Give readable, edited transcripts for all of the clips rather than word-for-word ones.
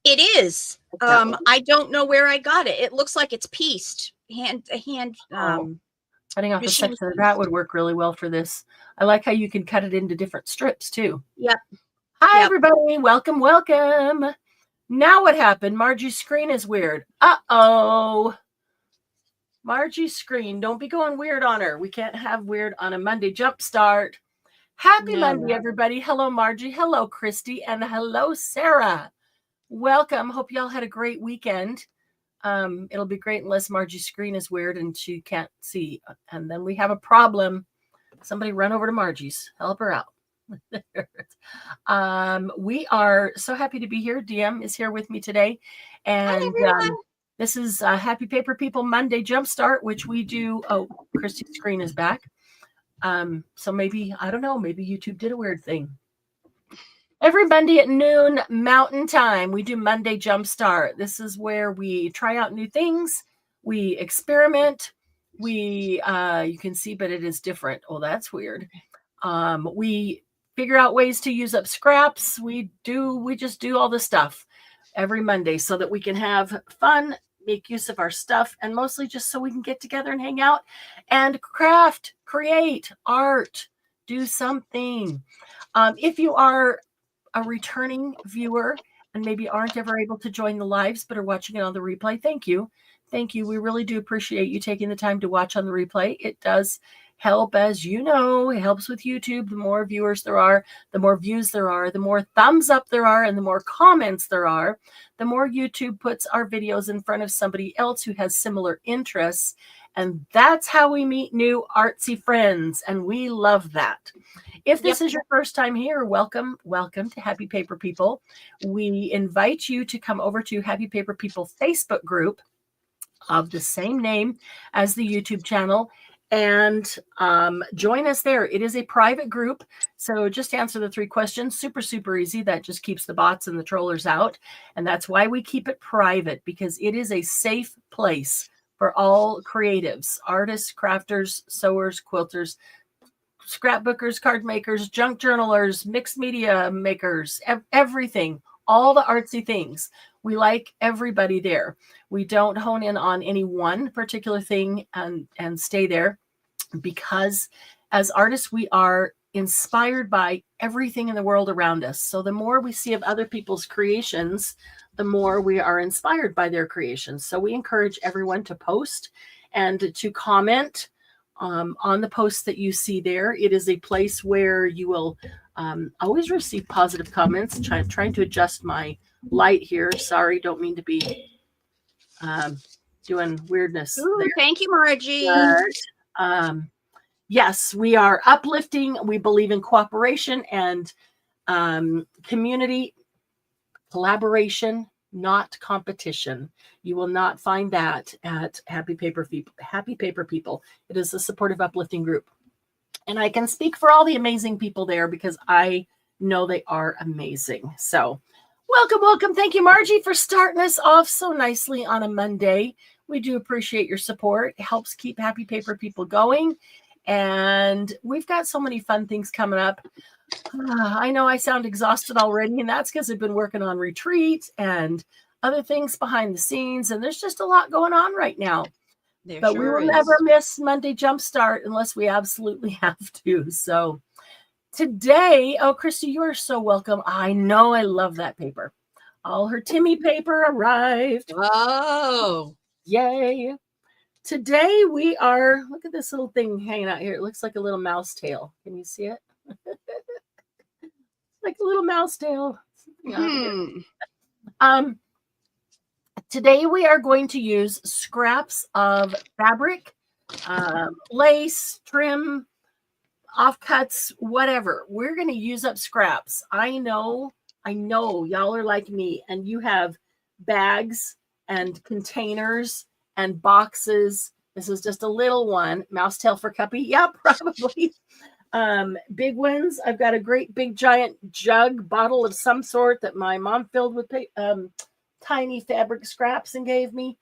It is. I don't know where I got it. It looks like it's pieced. Cutting off a machine section of that would work really well for this. I like how you can cut it into different strips too. Yep. Hi, everybody. Welcome, welcome. Now what happened? Margie's screen is weird. Uh-oh. Margie's screen. Don't be going weird on her. We can't have weird on a Monday jumpstart. Happy Monday, everybody. Hello, Margie. Hello, Christy. And hello, Sarah. Welcome. Hope y'all had a great weekend. It'll be great unless Margie's screen is weird and she can't see. And then we have a problem. Somebody run over to Margie's. Help her out. We are so happy to be here. DM is here with me today. And this is Happy Paper People Monday Jumpstart, which we do. Oh, Christy's screen is back. So maybe, I don't know, maybe YouTube did a weird thing. Every Monday at noon Mountain Time, we do Monday Jumpstart. This is where we try out new things. We experiment. You can see, but it is different. Oh, that's weird. We figure out ways to use up scraps. We just do all this stuff every Monday so that we can have fun, make use of our stuff, and mostly just so we can get together and hang out and craft, create art, do something. If you are a returning viewer and maybe aren't ever able to join the lives but are watching it on the replay, thank you. Thank you. We really do appreciate you taking the time to watch on the replay. It does help, as you know, it helps with YouTube. The more viewers there are, the more views there are, the more thumbs up there are, and the more comments there are, the more YouTube puts our videos in front of somebody else who has similar interests. And that's how we meet new artsy friends. And we love that. If this is your first time here, welcome to Happy Paper People. We invite you to come over to Happy Paper People Facebook group of the same name as the YouTube channel and join us there. It is a private group, so just answer the 3 questions. Super easy. That just keeps the bots and the trollers out, and that's why we keep it private, because it is a safe place for all creatives, artists, crafters, sewers, quilters, scrapbookers, card makers, junk journalers, mixed media makers, everything, all the artsy things. We like everybody there. We don't hone in on any one particular thing and stay there, because as artists, we are inspired by everything in the world around us. So the more we see of other people's creations, the more we are inspired by their creations. So we encourage everyone to post and to comment on the posts that you see there. It is a place where you will always receive positive comments. Trying to adjust my light here. Sorry, don't mean to be doing weirdness. Ooh, thank you, Margie. But, yes, we are uplifting. We believe in cooperation and community collaboration, not competition. You will not find that at Happy Paper People. It is a supportive, uplifting group. And I can speak for all the amazing people there because I know they are amazing. So welcome. Thank you, Margie, for starting us off so nicely on a Monday. We do appreciate your support. It helps keep Happy Paper People going. And we've got so many fun things coming up. I know I sound exhausted already, and that's because I've been working on retreat and other things behind the scenes. And there's just a lot going on right now. But we will never miss Monday Jumpstart unless we absolutely have to. So today, oh, Christy, you are so welcome. I know, I love that paper. All her Timmy paper arrived. Oh, yay. Today we are, look at this little thing hanging out here. It looks like a little mouse tail. Can you see it? Like a little mouse tail. Today we are going to use scraps of fabric, lace, trim, offcuts, whatever. We're going to use up scraps. I know y'all are like me, and you have bags and containers and boxes. This is just a little one. Mouse tail for Cuppy. Yeah, probably. Big ones. I've got a great big giant jug bottle of some sort that my mom filled with tiny fabric scraps and gave me.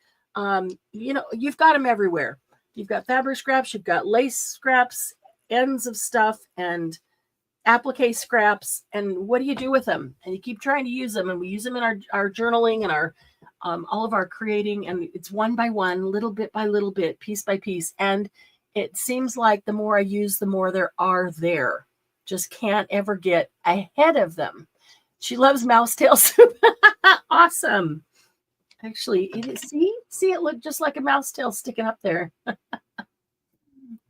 You've got them everywhere. You've got fabric scraps, you've got lace scraps, ends of stuff, and applique scraps, and what do you do with them? And you keep trying to use them, and we use them in our journaling and our all of our creating, and it's one by one, little bit by little bit, piece by piece. And it seems like the more I use, the more there are there. Just can't ever get ahead of them. She loves mouse tail soup. Awesome. Actually, see, it looked just like a mouse tail sticking up there.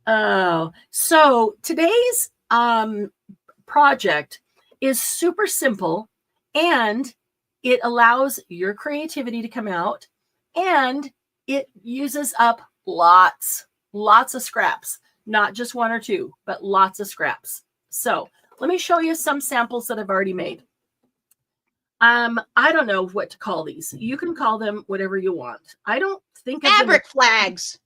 Oh, so today's project is super simple, and it allows your creativity to come out, and it uses up lots of scraps, not just one or two, but lots of scraps. So let me show you some samples that I've already made. I don't know what to call these. You can call them whatever you want. I don't think fabric flags.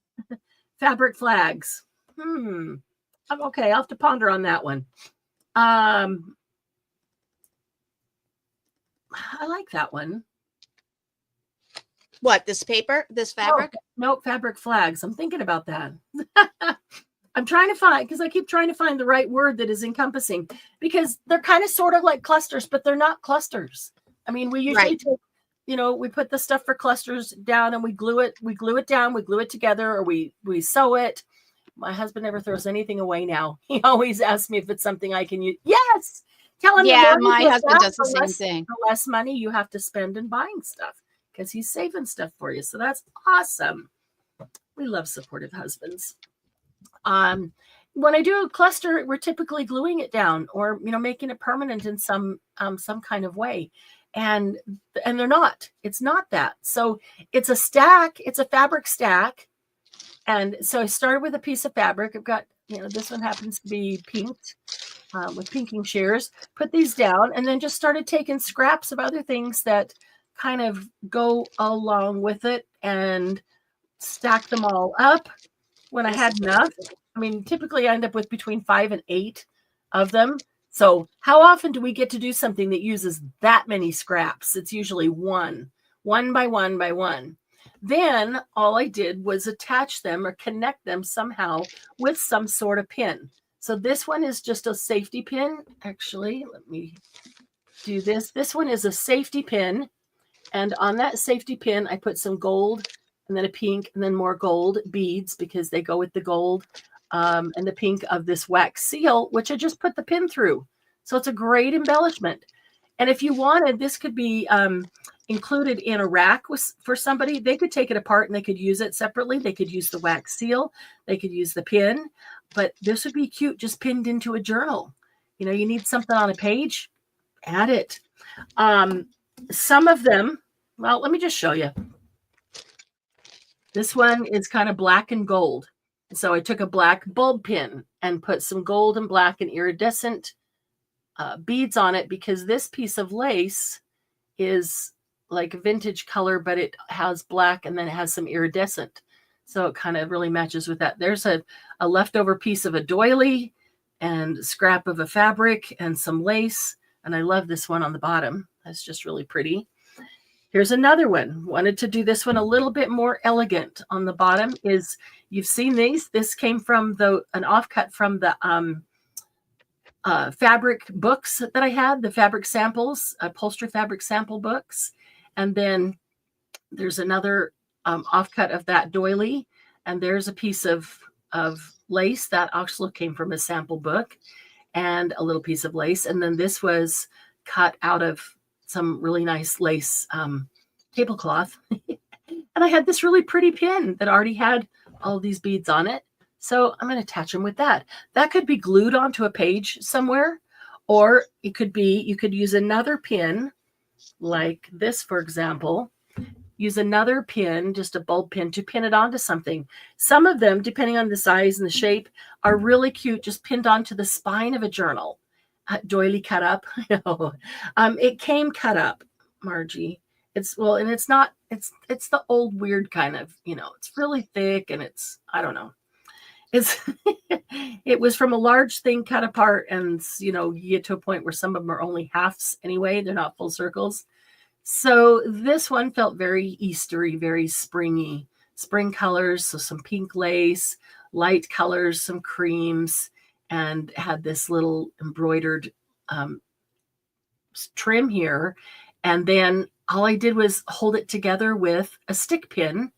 Fabric flags. Okay, I'll have to ponder on that one. I like that one. What, this paper? This fabric? No, fabric flags. I'm thinking about that. I'm trying to find, because I keep trying to find the right word that is encompassing, because they're kind of sort of like clusters, but they're not clusters. I mean, we usually take, we put the stuff for clusters down and we glue it down, we glue it together, or we sew it. My husband never throws anything away now. He always asks me if it's something I can use. Yes. Tell him. Yeah, my husband does the same thing. The less money you have to spend in buying stuff, because he's saving stuff for you. So that's awesome. We love supportive husbands. When I do a cluster, we're typically gluing it down, or making it permanent in some kind of way. And they're not. It's not that. So it's a stack. It's a fabric stack. And so I started with a piece of fabric. I've got, this one happens to be pinked with pinking shears. Put these down, and then just started taking scraps of other things that kind of go along with it and stack them all up when I had enough. I mean, typically I end up with between 5 and 8 of them. So how often do we get to do something that uses that many scraps? It's usually one by one by one. Then all I did was attach them or connect them somehow with some sort of pin. So this one is just a safety pin. Actually, let me do this. This one is a safety pin. And on that safety pin, I put some gold and then a pink and then more gold beads, because they go with the gold and the pink of this wax seal, which I just put the pin through. So it's a great embellishment. And if you wanted, this could be included in a rack for somebody. They could take it apart and they could use it separately. They could use the wax seal. They could use the pin. But this would be cute just pinned into a journal. You need something on a page, add it. Some of them, well, let me just show you. This one is kind of black and gold. So I took a black bulb pin and put some gold and black and iridescent beads on it, because this piece of lace is like a vintage color, but it has black and then it has some iridescent. So it kind of really matches with that. There's a leftover piece of a doily and scrap of a fabric and some lace. And I love this one on the bottom. That's just really pretty. Here's another one. Wanted to do this one a little bit more elegant. On the bottom is, you've seen these. This came from an offcut from the fabric books that I had, the fabric samples, upholstery fabric sample books. And then there's another offcut of that doily. And there's a piece of lace that also came from a sample book, and a little piece of lace. And then this was cut out of some really nice lace tablecloth. And I had this really pretty pin that already had all these beads on it. So I'm going to attach them with that. That could be glued onto a page somewhere, or it could be, you could use another pin like this, for example. Use another pin, just a bulb pin, to pin it onto something. Some of them, depending on the size and the shape, are really cute, just pinned onto the spine of a journal. Doily cut up. It came cut up, Margie. It's not, it's the old weird kind of, it's really thick, and I don't know. It was from a large thing cut apart, and you get to a point where some of them are only halves anyway. They're not full circles. So this one felt very Eastery, very springy, spring colors. So some pink lace, light colors, some creams, and had this little embroidered trim here. And then all I did was hold it together with a stick pin.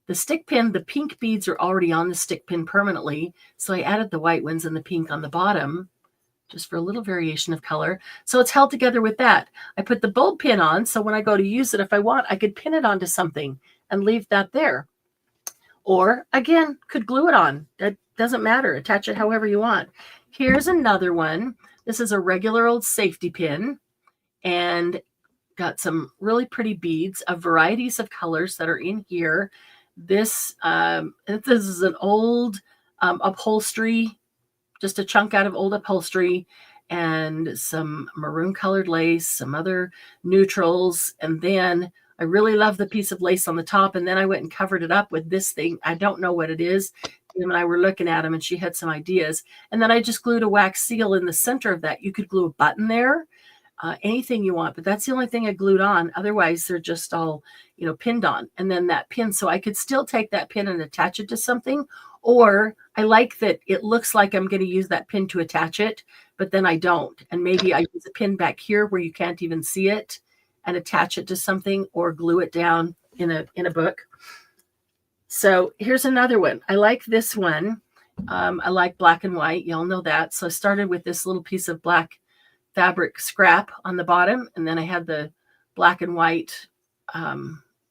The stick pin, the pink beads are already on the stick pin permanently. So I added the white ones and the pink on the bottom just for a little variation of color. So it's held together with that. I put the bulb pin on, so when I go to use it, if I want, I could pin it onto something and leave that there. Or again, could glue it on. That doesn't matter. Attach it however you want. Here's another one. This is a regular old safety pin and got some really pretty beads of varieties of colors that are in here. This is an old upholstery, just a chunk out of old upholstery, and some maroon colored lace, some other neutrals. And then I really love the piece of lace on the top. And then I went and covered it up with this thing. I don't know what it is. Tim and I were looking at them and she had some ideas. And then I just glued a wax seal in the center of that. You could glue a button there. Anything you want, but that's the only thing I glued on. Otherwise, they're just all, pinned on. And then that pin, so I could still take that pin and attach it to something. Or I like that it looks like I'm going to use that pin to attach it, but then I don't. And maybe I use a pin back here where you can't even see it and attach it to something, or glue it down in a book. So here's another one. I like this one. I like black and white. Y'all know that. So I started with this little piece of black fabric scrap on the bottom, and then I had the black and white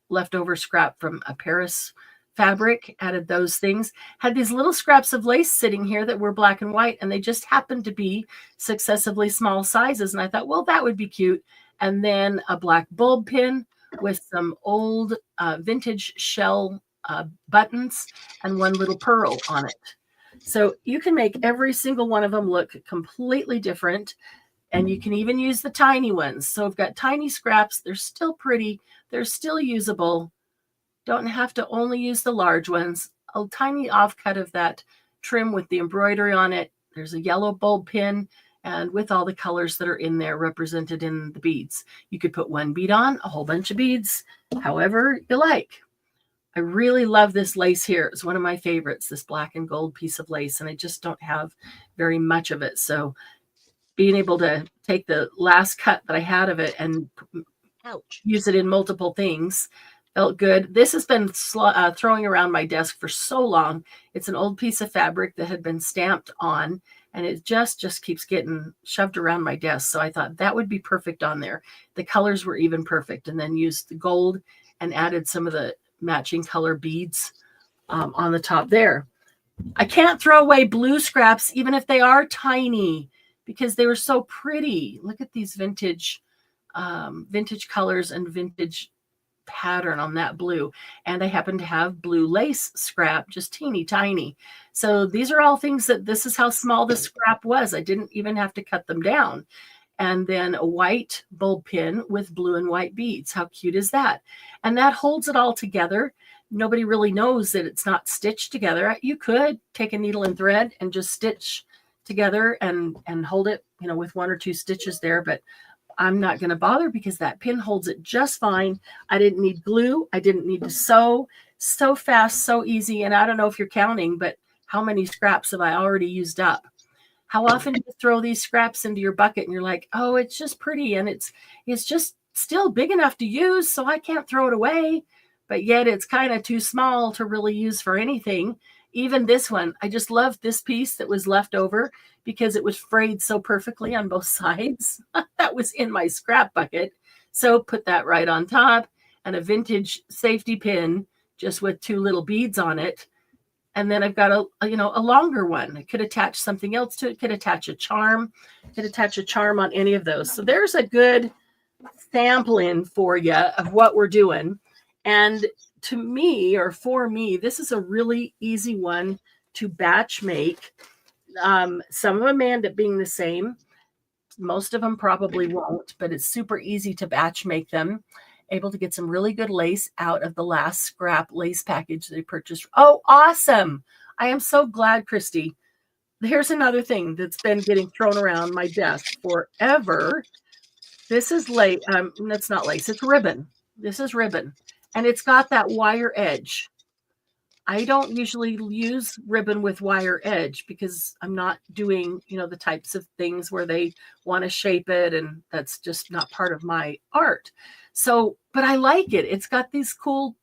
leftover scrap from a Paris fabric, added those things, had these little scraps of lace sitting here that were black and white, and they just happened to be successively small sizes, and I thought, well, that would be cute. And then a black bulb pin with some old vintage shell buttons and one little pearl on it. So you can make every single one of them look completely different. And you can even use the tiny ones. So I've got tiny scraps. They're still pretty. They're still usable. Don't have to only use the large ones. A tiny offcut of that trim with the embroidery on it. There's a yellow bulb pin, and with all the colors that are in there represented in the beads. You could put one bead on, a whole bunch of beads, however you like. I really love this lace here. It's one of my favorites, this black and gold piece of lace, and I just don't have very much of it. So being able to take the last cut that I had of it and use it in multiple things felt good. This has been throwing around my desk for so long. It's an old piece of fabric that had been stamped on, and it just keeps getting shoved around my desk. So I thought that would be perfect on there. The colors were even perfect, and then used the gold and added some of the matching color beads on the top there. I can't throw away blue scraps, even if they are tiny, because they were so pretty. Look at these vintage colors and vintage pattern on that blue. And I happen to have blue lace scrap, just teeny tiny. So these are all things that this is how small the scrap was. I didn't even have to cut them down. And then a white bulb pin with blue and white beads. How cute is that? And that holds it all together. Nobody really knows that it's not stitched together. You could take a needle and thread and just stitch together and hold it, with one or two stitches there, but I'm not going to bother because that pin holds it just fine. I didn't need glue. I didn't need to sew. So fast, so easy. And I don't know if you're counting, but how many scraps have I already used up? How often do you throw these scraps into your bucket and you're like, oh, it's just pretty, and it's just still big enough to use, so I can't throw it away, but yet it's kind of too small to really use for anything. Even this one, I just love this piece that was left over because it was frayed so perfectly on both sides. That was in my scrap bucket. So put that right on top, and a vintage safety pin just with two little beads on it. And then I've got a longer one. I could attach something else to it. Could attach a charm. Could attach a charm on any of those. So there's a good sampling for you of what we're doing. And to me, or for me, this is a really easy one to batch make. Some of them end up being the same. Most of them probably won't, but it's super easy to batch make them. Able to get some really good lace out of the last scrap lace package they purchased. Oh, awesome. I am so glad, Christy. Here's another thing that's been getting thrown around my desk forever. This is lace. That's not lace. It's ribbon. This is ribbon. And it's got that wire edge. I don't usually use ribbon with wire edge because I'm not doing, the types of things where they want to shape it, and that's just not part of my art. So, but I like it. It's got these cool,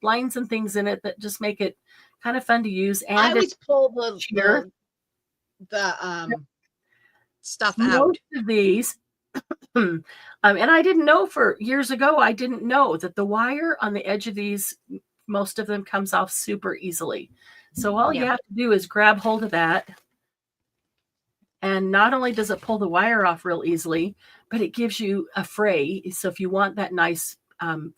lines and things in it that just make it kind of fun to use. And I always pull the stuff most out. of these. And I didn't know for years ago, I didn't know that the wire on the edge of these, most of them comes off super easily. So all you have to do is grab hold of that. And not only does it pull the wire off real easily, but it gives you a fray. So if you want that nice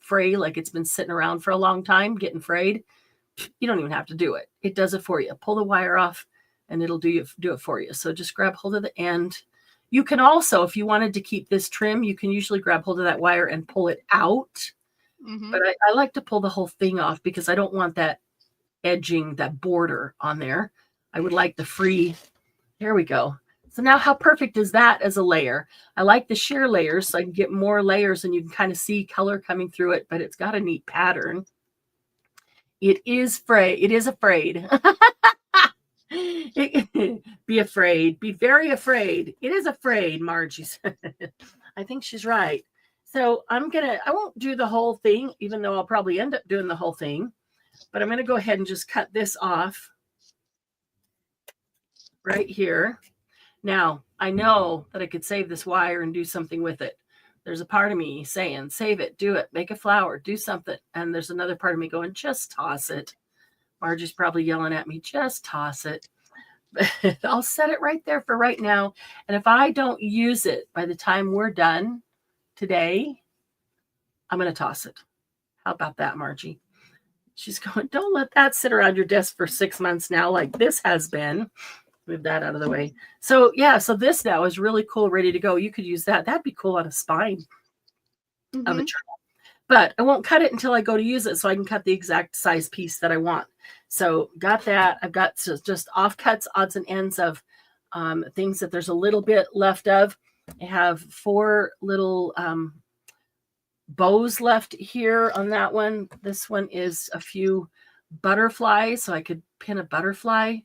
fray, like it's been sitting around for a long time, getting frayed, you don't even have to do it. It does it for you. Pull the wire off and it'll do it for you. So just grab hold of the end. You can also, if you wanted to keep this trim, you can usually grab hold of that wire and pull it out. Mm-hmm. But I like to pull the whole thing off because I don't want that edging, that border on there. I would like the free. There we go. So now how perfect is that as a layer? I like the sheer layers so I can get more layers and you can kind of see color coming through it, but it's got a neat pattern. It is afraid. Be afraid. Be very afraid. It is afraid, Margie said. I think she's right. So I won't do the whole thing, even though I'll probably end up doing the whole thing. But I'm going to go ahead and just cut this off right here. Now, I know that I could save this wire and do something with it. There's a part of me saying, save it, do it, make a flower, do something. And there's another part of me going, just toss it. Margie's probably yelling at me, just toss it. But I'll set it right there for right now. And if I don't use it by the time we're done today, I'm going to toss it. How about that, Margie? She's going, don't let that sit around your desk for 6 months now like this has been. Move that out of the way. So yeah, so this now is really cool, ready to go. You could use that. That'd be cool on a spine of a journal. But I won't cut it until I go to use it so I can cut the exact size piece that I want. So got that. I've got just offcuts, odds and ends of things that there's a little bit left of. I have 4 little bows left here on that one. This one is a few butterflies, so I could pin a butterfly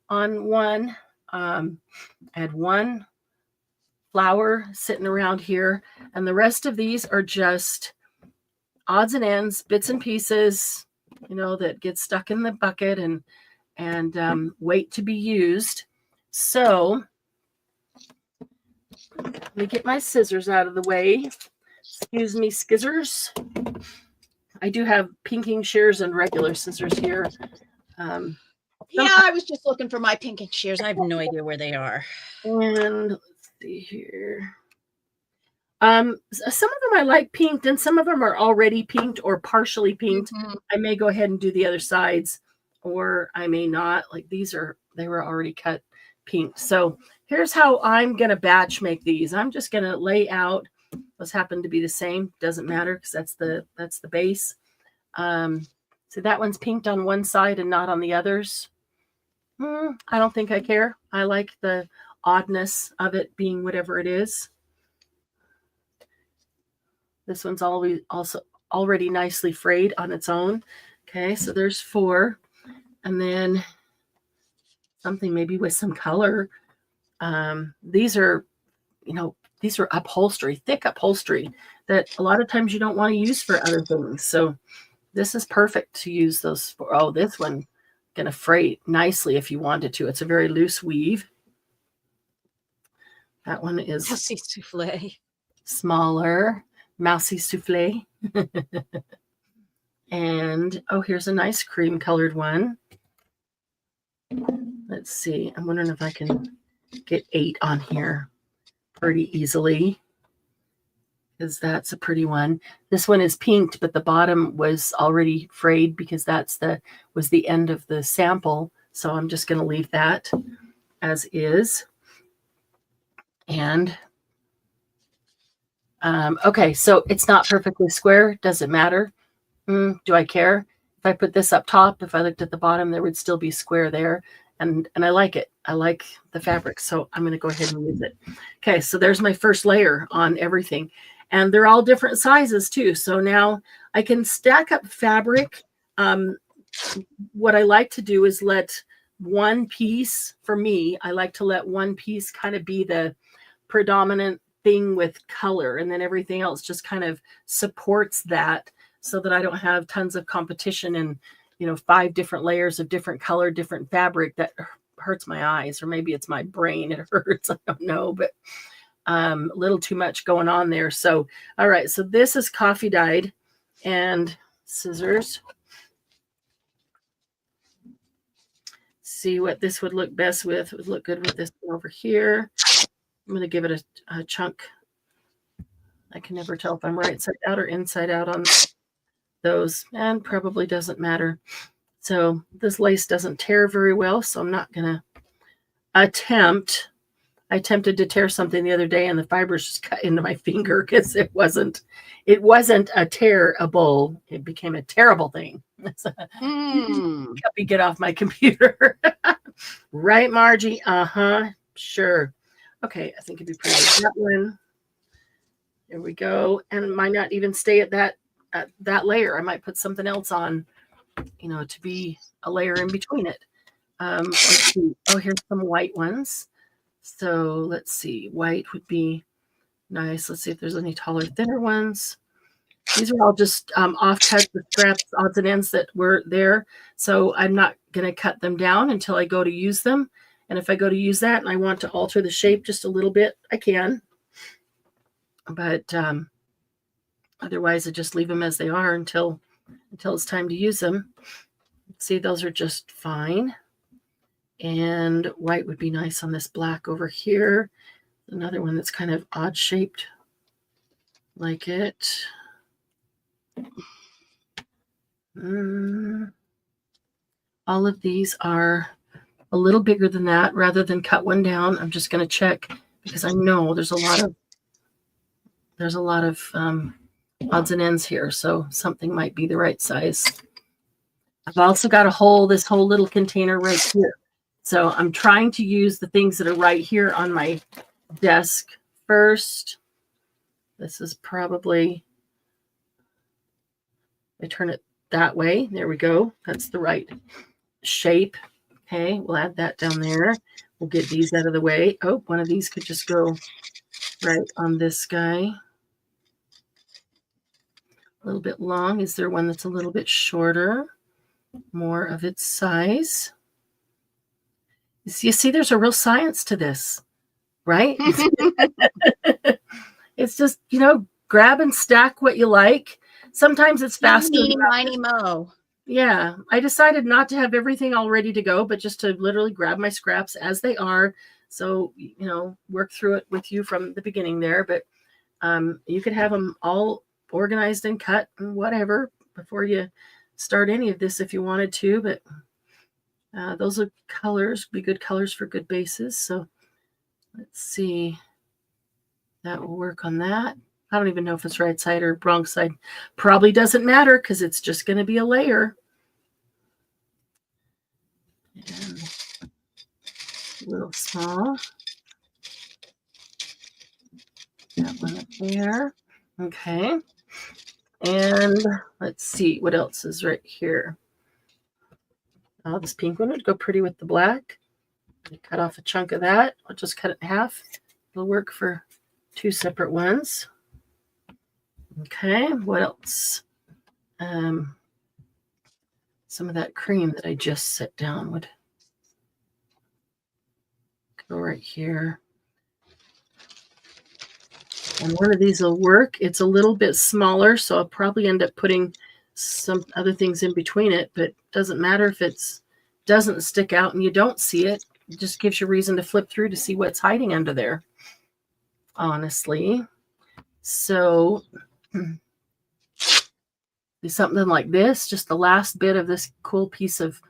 on one. I had 1 flower sitting around here, and the rest of these are just odds and ends, bits and pieces, that get stuck in the bucket and wait to be used. So let me get my scissors out of the way. Excuse me, scissors. I do have pinking shears and regular scissors here. I was just looking for my pinking shears. I have no idea where they are. And let's see here. Some of them I like pinked, and some of them are already pinked or partially pinked. Mm-hmm. I may go ahead and do the other sides, or I may not. Like they were already cut pink. So here's how I'm going to batch make these. I'm just going to lay out what's happened to be the same. Doesn't matter because that's the base. So that one's pinked on one side and not on the others. I don't think I care. I like the oddness of it being whatever it is. This one's also already nicely frayed on its own. Okay, so there's 4. And then something maybe with some color. These are upholstery, thick upholstery that a lot of times you don't want to use for other things. So this is perfect to use those for. Oh, this one going to fray nicely if you wanted to. It's a very loose weave. That one is Mousy souffle. Smaller. Mousy souffle. And here's a nice cream colored one. Let's see. I'm wondering if I can get 8 on here pretty easily, because that's a pretty one. This one is pinked, but the bottom was already frayed because was the end of the sample. So I'm just going to leave that as is. And okay, so it's not perfectly square. Doesn't matter. Do I care? If I put this up top, if I looked at the bottom, there would still be square there. And I like it. I like the fabric. So I'm going to go ahead and use it. Okay, so there's my first layer on everything. And they're all different sizes too. So now I can stack up fabric what I like to do is let one piece, for me, I like to let one piece kind of be the predominant thing with color, and then everything else just kind of supports that, so that I don't have tons of competition and 5 different layers of different color, different fabric. That hurts my eyes, or maybe it's my brain it hurts, I don't know, but a little too much going on there. So all right, so this is coffee dyed, and scissors. See what this would look best with. It would look good with this over here. I'm going to give it a chunk. I can never tell if I'm right side out or inside out on those, and probably doesn't matter. So this lace doesn't tear very well, so I'm not going to attempt. I attempted to tear something the other day, and the fibers just cut into my finger because it wasn't a tearable. It became a terrible thing. Help me get off my computer. Right, Margie? Sure. Okay, I think it'd be pretty with that one. There we go. And it might not even stay at that layer. I might put something else on, to be a layer in between it. Let's see. Oh, here's some white ones. So let's see. White would be nice. Let's see if there's any taller, thinner ones. These are all just offcuts, the scraps, odds and ends that were there. So I'm not going to cut them down until I go to use them. And if I go to use that and I want to alter the shape just a little bit, I can. But otherwise, I just leave them as they are until it's time to use them. See, those are just fine. And white would be nice on this black over here. Another one that's kind of odd shaped, like it. All of these are a little bigger than that. Rather than cut one down, I'm just going to check, because I know there's a lot of odds and ends here, so something might be the right size. I've also got this whole little container right here. So I'm trying to use the things that are right here on my desk first. This is probably, I turn it that way. There we go. That's the right shape. Okay, we'll add that down there. We'll get these out of the way. Oh, one of these could just go right on this guy. A little bit long. Is there one that's a little bit shorter? More of its size. You see, there's a real science to this, right? It's just, grab and stack what you like. Sometimes it's faster. Meeny, miny, mo. Yeah, I decided not to have everything all ready to go, but just to literally grab my scraps as they are. So, work through it with you from the beginning there. But you could have them all organized and cut and whatever before you start any of this if you wanted to. But those are colors, be good colors for good bases. So let's see. That will work on that. I don't even know if it's right side or wrong side. Probably doesn't matter because it's just going to be a layer. And a little small. That one up there. Okay. And let's see what else is right here. Oh, this pink one would go pretty with the black. Cut off a chunk of that. I'll just cut it in half. It'll work for 2 separate ones. Okay, what else? Some of that cream that I just set down would go right here. And one of these will work. It's a little bit smaller, so I'll probably end up putting some other things in between it, but it doesn't matter if it doesn't stick out and you don't see it. It just gives you reason to flip through to see what's hiding under there, honestly. So do something like this, just the last bit of this cool piece of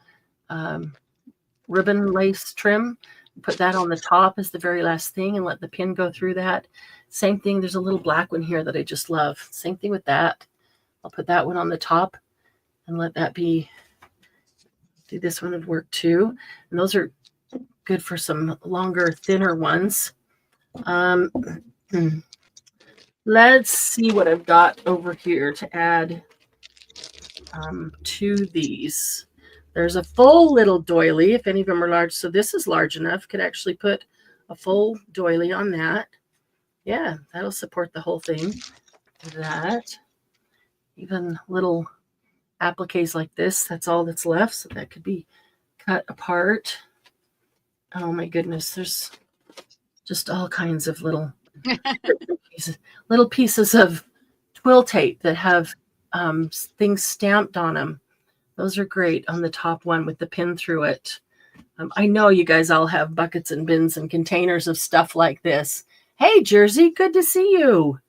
ribbon lace trim. Put that on the top as the very last thing and let the pin go through that. Same thing, there's a little black one here that I just love. Same thing with that. I'll put that one on the top and let that be. See, this one would work too. And those are good for some longer, thinner ones. Let's see what I've got over here to add to these. There's a full little doily, if any of them are large. So this is large enough. Could actually put a full doily on that. Yeah, that'll support the whole thing. That. Even little appliques like this, that's all that's left. So that could be cut apart. Oh my goodness, there's just all kinds of little pieces of twill tape that have things stamped on them. Those are great on the top one with the pin through it. I know you guys all have buckets and bins and containers of stuff like this. Hey, Jersey, good to see you.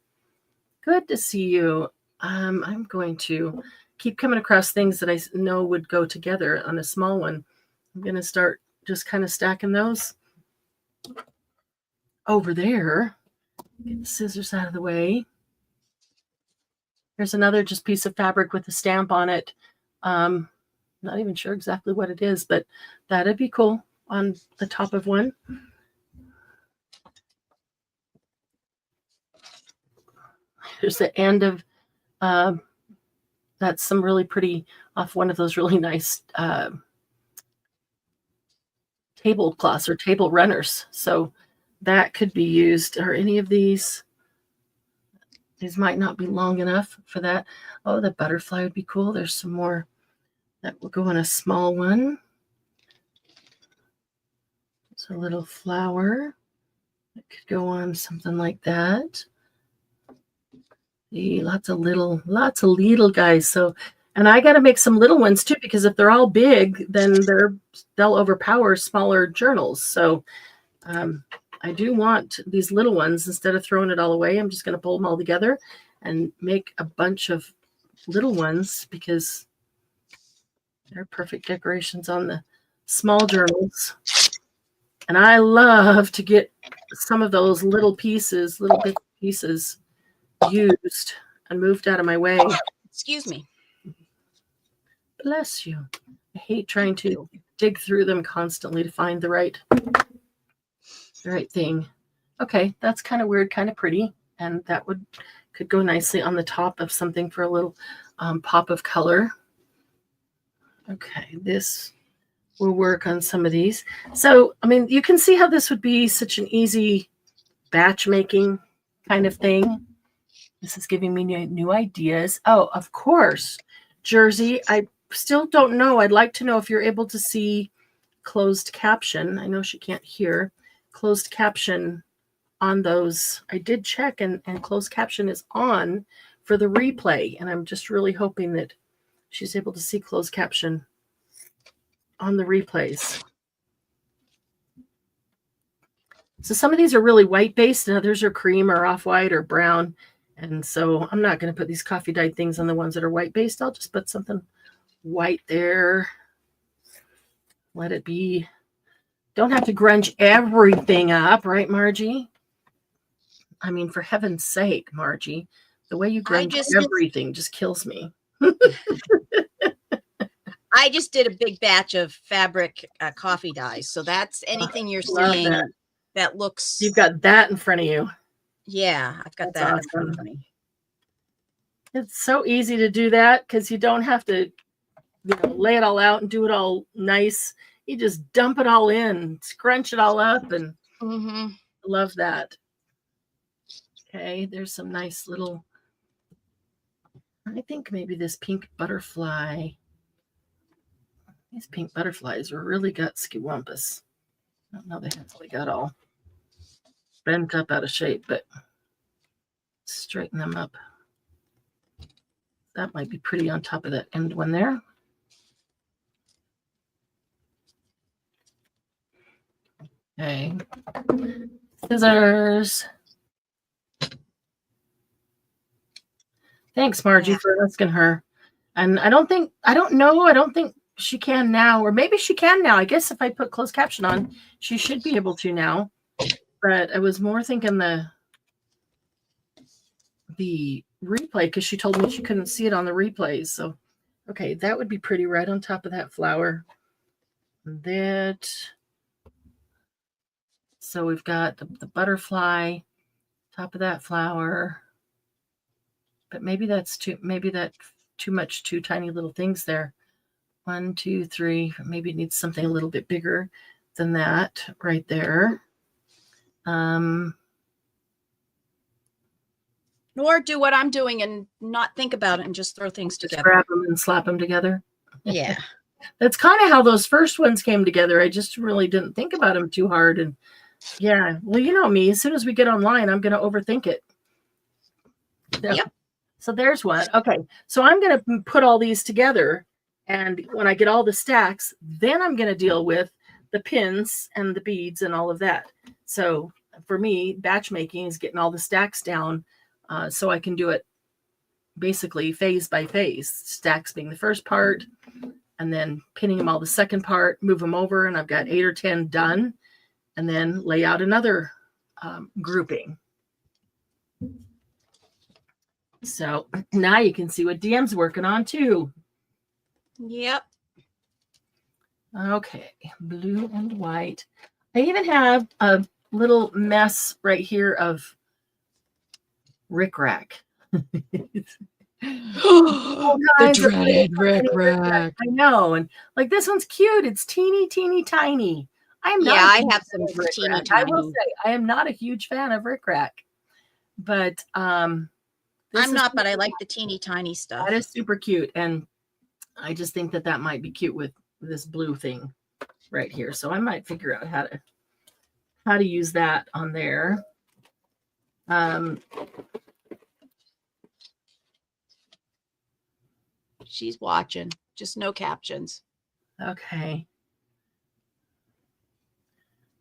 Good to see you. I'm going to keep coming across things that I know would go together on a small one. I'm going to start just kind of stacking those over there. Get the scissors out of the way. Here's another just piece of fabric with a stamp on it. Not even sure exactly what it is, but that'd be cool on the top of one. Here's the end of, that's some really pretty, off one of those really nice tablecloths or table runners. So that could be used, or any of these. These might not be long enough for that. Oh, the butterfly would be cool. There's some more that will go in a small one. It's a little flower that could go on something like that. Lots of little guys. So, and I got to make some little ones too, because if they're all big, then they'll overpower smaller journals. So I do want these little ones. Instead of throwing it all away, I'm just going to pull them all together and make a bunch of little ones, because they're perfect decorations on the small journals. And I love to get some of those little pieces, little bit pieces used and moved out of my way. Excuse me. Bless you. I hate trying to dig through them constantly to find the right thing. Okay, that's kind of weird, kind of pretty, and that could go nicely on the top of something for a little pop of color. Okay, this will work on some of these. So, I mean, you can see how this would be such an easy batch making kind of thing. This is giving me new ideas. Oh, of course, Jersey. I still don't know. I'd like to know if you're able to see closed caption. I know she can't hear. Closed caption on those. I did check, and closed caption is on for the replay. And I'm just really hoping that she's able to see closed caption on the replays. So some of these are really white based and others are cream or off-white or brown. And so I'm not going to put these coffee dyed things on the ones that are white based. I'll just put something white there. Let it be. Don't have to grunge everything up, right, Margie? I mean, for heaven's sake, Margie, the way you grunge everything just kills me. I just did a big batch of fabric coffee dyes. So that's anything you're seeing that looks. You've got that in front of you. Yeah, I've got that in front of me. It's so easy to do that because you don't have to, lay it all out and do it all nice. You just dump it all in, scrunch it all up, and love that. Okay, there's some nice little, I think maybe this pink butterfly. These pink butterflies really got skiwampus. I don't know, they really got all bent up out of shape, but straighten them up. That might be pretty on top of that end one there. Okay. Scissors. Thanks, Margie, for asking her. And I don't think she can now, or maybe she can now. I guess if I put closed caption on, she should be able to now. But I was more thinking the replay, because she told me she couldn't see it on the replays. So, okay, that would be pretty right on top of that flower. So we've got the butterfly, top of that flower. But maybe that's too much, two tiny little things there. 1, 2, 3. Maybe it needs something a little bit bigger than that right there. Or do what I'm doing and not think about it and just throw things Just together. grab them and slap them together. Yeah. That's kind of how those first ones came together. I just really didn't think about them too hard. And yeah, well, you know me, as soon as we get online, I'm going to overthink it. So, yep. So there's one. Okay. So I'm going to put all these together. And when I get all the stacks, then I'm going to deal with the pins and the beads and all of that. So for me, batch making is getting all the stacks down so I can do it basically phase by phase. Stacks being the first part, and then pinning them all the second part, move them over, and I've got 8 or 10 done, and then lay out another grouping. So now you can see what DM's working on too. Yep. Okay, blue and white. I even have a little mess right here of rickrack. The dreaded rickrack. I know, and like this one's cute. It's teeny, teeny, tiny. I'm not. Yeah, I have some teeny, tiny. I will say I am not a huge fan of rickrack, but I'm not. But I like the teeny, tiny stuff. That is super cute, and I just think that that might be cute with this blue thing right here. So I might figure out how to use that on there. She's watching, just no captions. Okay.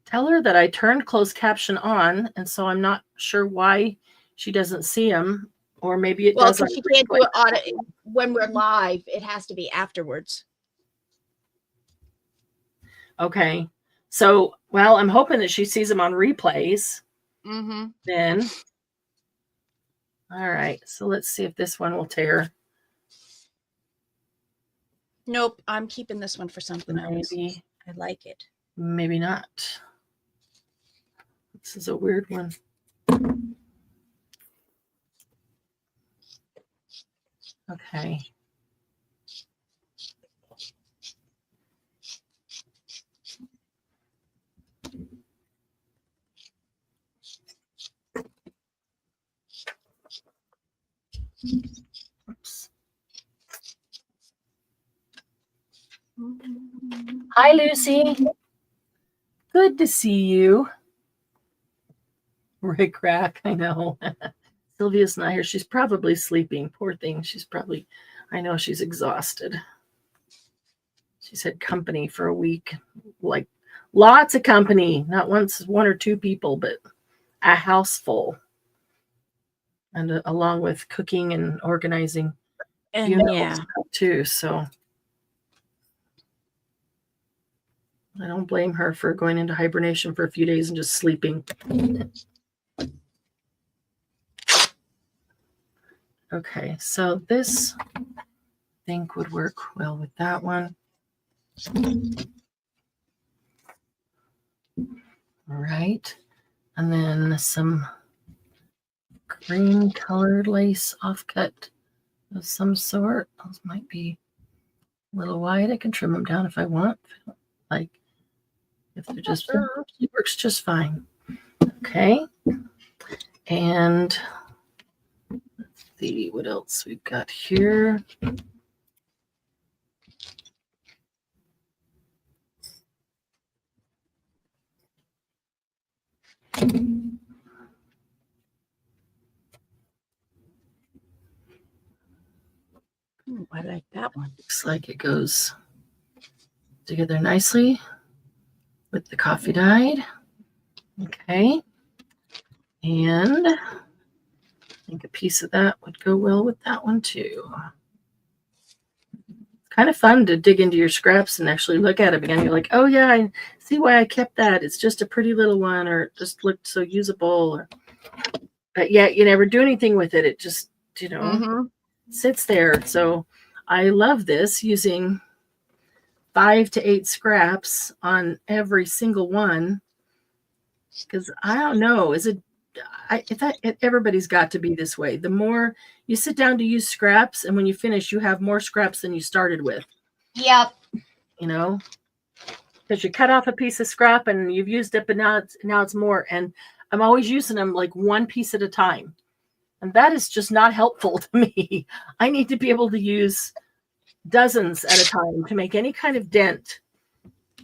Tell her that I turned closed caption on, and so I'm not sure why she doesn't see them, or maybe it does. Well, she can't do it on it when we're live. It has to be afterwards. Okay. So, well, I'm hoping that she sees them on replays. Mm-hmm. Then. All right. So let's see if this one will tear. Nope. I'm keeping this one for something else. Maybe. I like it. Maybe not. This is a weird one. Okay. Oops. Hi, Lucy. Good to see you. Rick Rack, I know. Sylvia's not here. She's probably sleeping. Poor thing. I know she's exhausted. She's had company for a week. Like lots of company. Not one or two people, but a house full. And along with cooking and organizing. And yeah. Too, so I don't blame her for going into hibernation for a few days and just sleeping. Okay, so this I think would work well with that one. All right, and then some green colored lace offcut of some sort. Those might be a little wide. I can trim them down if I want. Like if they're just, it works just fine. Okay, and let's see what else we've got here. I like that one. Looks like it goes together nicely with the coffee dyed. Okay. And I think a piece of that would go well with that one too. It's kind of fun to dig into your scraps and actually look at it again. You're like, oh yeah, I see why I kept that. It's just a pretty little one, or it just looked so usable. But yet you never do anything with it. It just, sits there. So I love this, using 5 to 8 scraps on every single one, because I don't know, everybody's got to be this way. The more you sit down to use scraps, and when you finish, you have more scraps than you started with. Yep. You know, because you cut off a piece of scrap and you've used it, but now it's more. And I'm always using them like one piece at a time. And that is just not helpful to me. I need to be able to use dozens at a time to make any kind of dent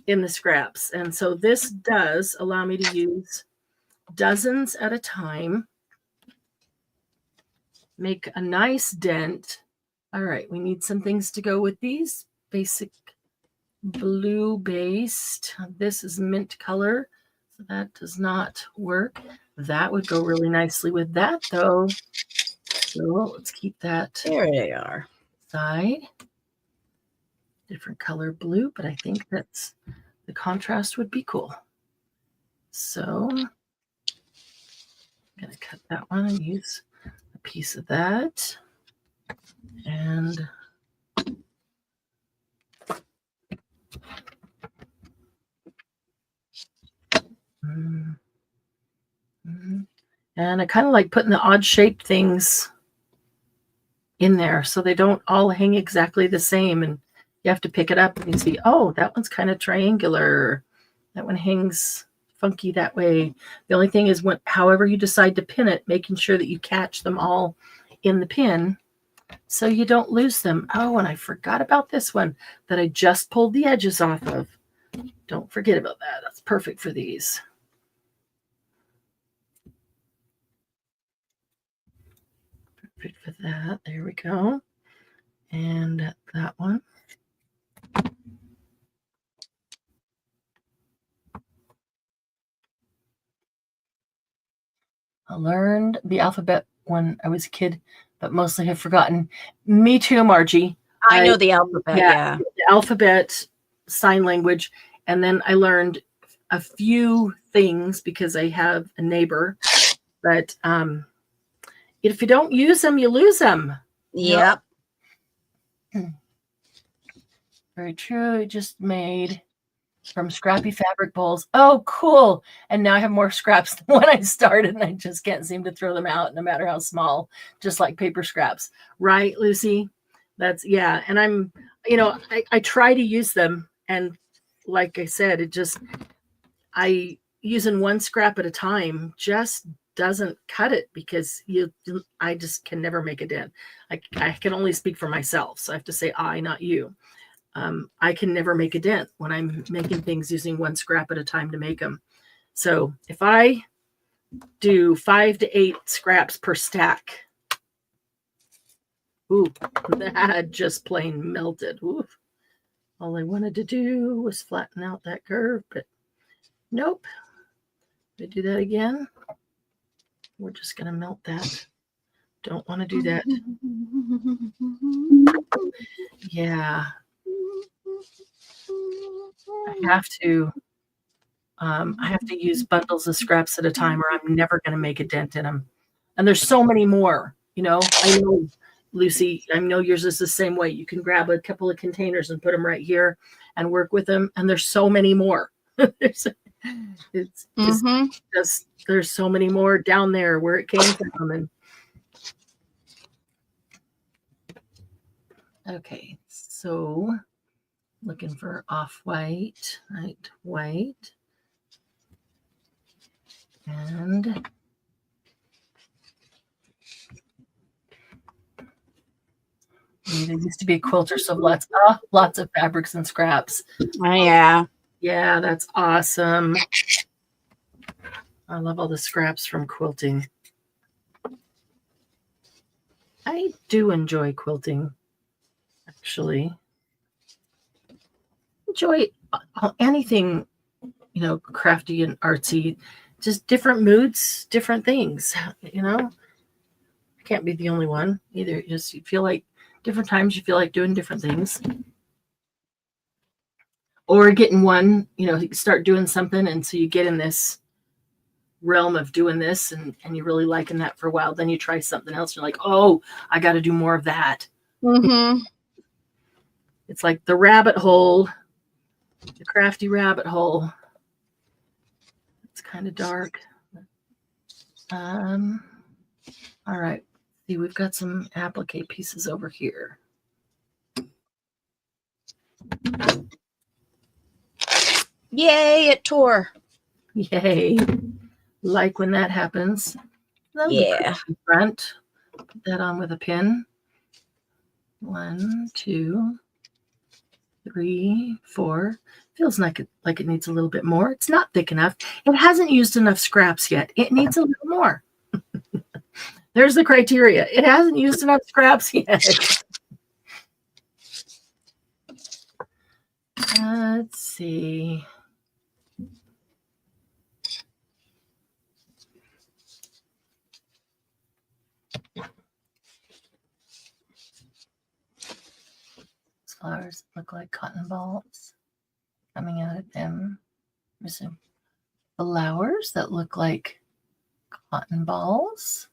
in the scraps. And so this does allow me to use dozens at a time, make a nice dent. All right, we need some things to go with these. Basic blue based. This is mint color, so that does not work. That would go really nicely with that, though. So let's keep that. There they are. Side. Different color blue, but I think that's the contrast would be cool. So I'm going to cut that one and use a piece of that. And and I kind of like putting the odd shaped things in there so they don't all hang exactly the same. And you have to pick it up and you see, oh, that one's kind of triangular. That one hangs funky that way. The only thing is, however you decide to pin it, making sure that you catch them all in the pin so you don't lose them. Oh, and I forgot about this one that I just pulled the edges off of. Don't forget about that. That's perfect for these. Perfect for that. There we go. And that one. I learned the alphabet when I was a kid, but mostly have forgotten. Me too, Margie. I know the alphabet, yeah. The alphabet, sign language. And then I learned a few things because I have a neighbor. But if you don't use them, you lose them. Yep. Very true. I just made from scrappy fabric bowls. Oh, cool. And now I have more scraps than when I started, and I just can't seem to throw them out no matter how small, just like paper scraps. Right, Lucy? That's, yeah. And I'm, I try to use them. And like I said, I using one scrap at a time just doesn't cut it because I just can never make a dent. I can only speak for myself. So I have to say I, not you. I can never make a dent when I'm making things using one scrap at a time to make them. So if I do 5 to 8 scraps per stack, ooh, that just plain melted. Ooh. All I wanted to do was flatten out that curve, but nope. If I do that again, we're just going to melt that. Don't want to do that. Yeah. I have to use bundles of scraps at a time, or I'm never going to make a dent in them. And there's so many more, I know, Lucy, I know yours is the same way. You can grab a couple of containers and put them right here and work with them. And there's so many more. It's just, there's so many more down there where it came from. And okay, so looking for off-white, right? White. And there used to be a quilter, so lots of fabrics and scraps. Oh, yeah. Yeah, that's awesome. I love all the scraps from quilting. I do enjoy quilting, actually. Enjoy anything, crafty and artsy, just different moods, different things, I can't be the only one either. Just you feel like different times you feel like doing different things. Or getting one, you start doing something, and so you get in this realm of doing this and you're really liking that for a while. Then you try something else. You're like, oh, I got to do more of that. It's like the rabbit hole, the crafty rabbit hole. It's kind of dark. All right. See, we've got some applique pieces over here. Yay, it tore. Yay. Like when that happens. That'll be Yeah. pretty in front. Put that on with a pin. 1, 2, 3, 4. Feels like it needs a little bit more. It's not thick enough. It hasn't used enough scraps yet. It needs a little more. There's the criteria. It hasn't used enough scraps yet. Let's see. Flowers look like cotton balls coming out of them. There's some flowers that look like cotton balls.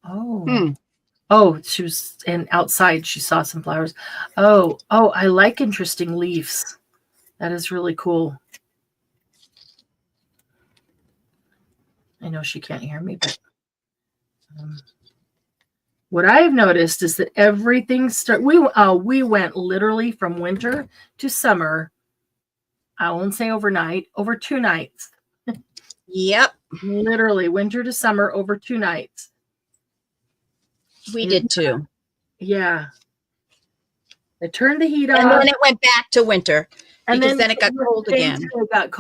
Oh. Oh, she was, and outside she saw some flowers. Oh, I like interesting leaves. That is really cool. I know she can't hear me, but what I have noticed is that everything we went literally from winter to summer. I won't say overnight, over 2 nights. Yep. Literally winter to summer over 2 nights. We did too. Yeah. I turned the heat on. And then it went back to winter. And then it got cold again. It got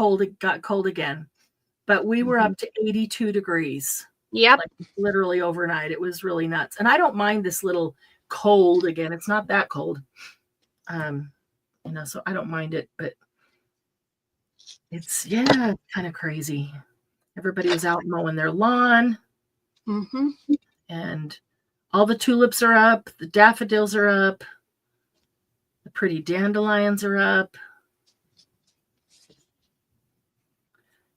cold again. But we were up to 82 degrees. Yep. Like literally overnight. It was really nuts. And I don't mind this little cold again. It's not that cold. So I don't mind it, but it's kind of crazy. Everybody is out mowing their lawn. Mm-hmm. And all the tulips are up, the daffodils are up, the pretty dandelions are up.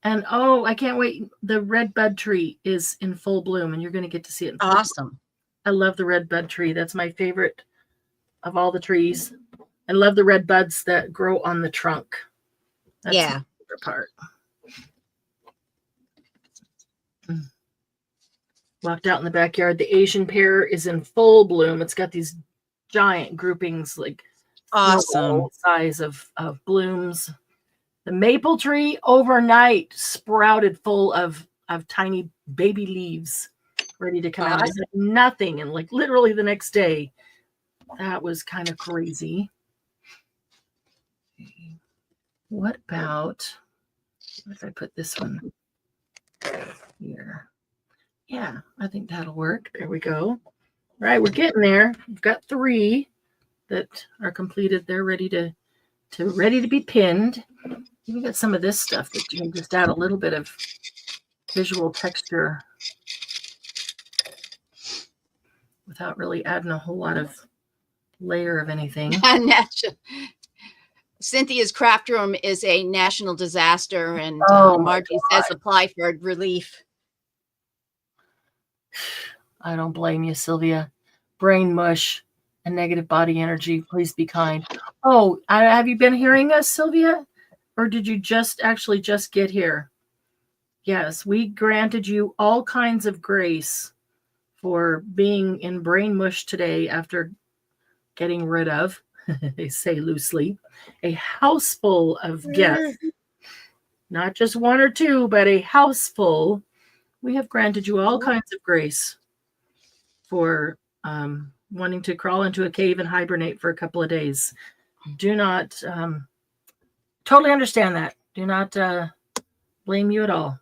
And I can't wait. The red bud tree is in full bloom, and you're going to get to see it. Awesome. I love the red bud tree. That's my favorite of all the trees. I love the red buds that grow on the trunk. That's my favorite part. Walked out in the backyard. The Asian pear is in full bloom. It's got these giant groupings, like awesome size of blooms. The maple tree overnight sprouted full of tiny baby leaves ready to come out. I had nothing, and like literally the next day. That was kind of crazy. What about if I put this one here? Yeah, I think that'll work. There we go. All right, we're getting there. We've got 3 that are completed. They're ready to be pinned. We got some of this stuff that you can just add a little bit of visual texture without really adding a whole lot of layer of anything. Cynthia's craft room is a national disaster, and Margie says apply for relief. I don't blame you, Sylvia. Brain mush and negative body energy. Please be kind. Oh, have you been hearing us, Sylvia? Or did you just get here? Yes, we granted you all kinds of grace for being in brain mush today after getting rid of, they say loosely, a house full of guests. Not just 1 or 2, but a house full. We have granted you all kinds of grace for wanting to crawl into a cave and hibernate for a couple of days. Do not totally understand that. Do not blame you at all.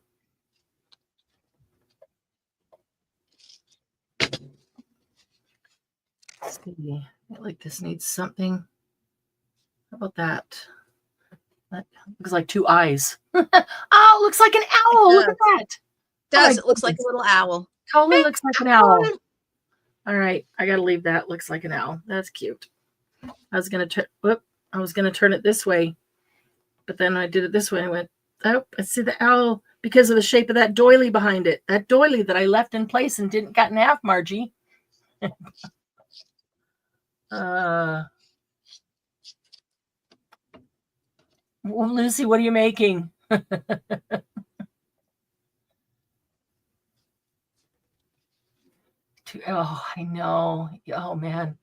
Let's see. I feel like this needs something. How about that? That looks like 2 eyes. Oh, it looks like an owl. Look at that. It looks like a little owl. Totally looks like an owl. All right, I gotta leave that. Looks like an owl. That's cute. I was gonna turn it this way, but then I did it this way. I went, oh, I see the owl because of the shape of that doily behind it. That doily that I left in place and didn't cut in half, Margie. Well, Lucy, what are you making? Oh, I know. Oh, man.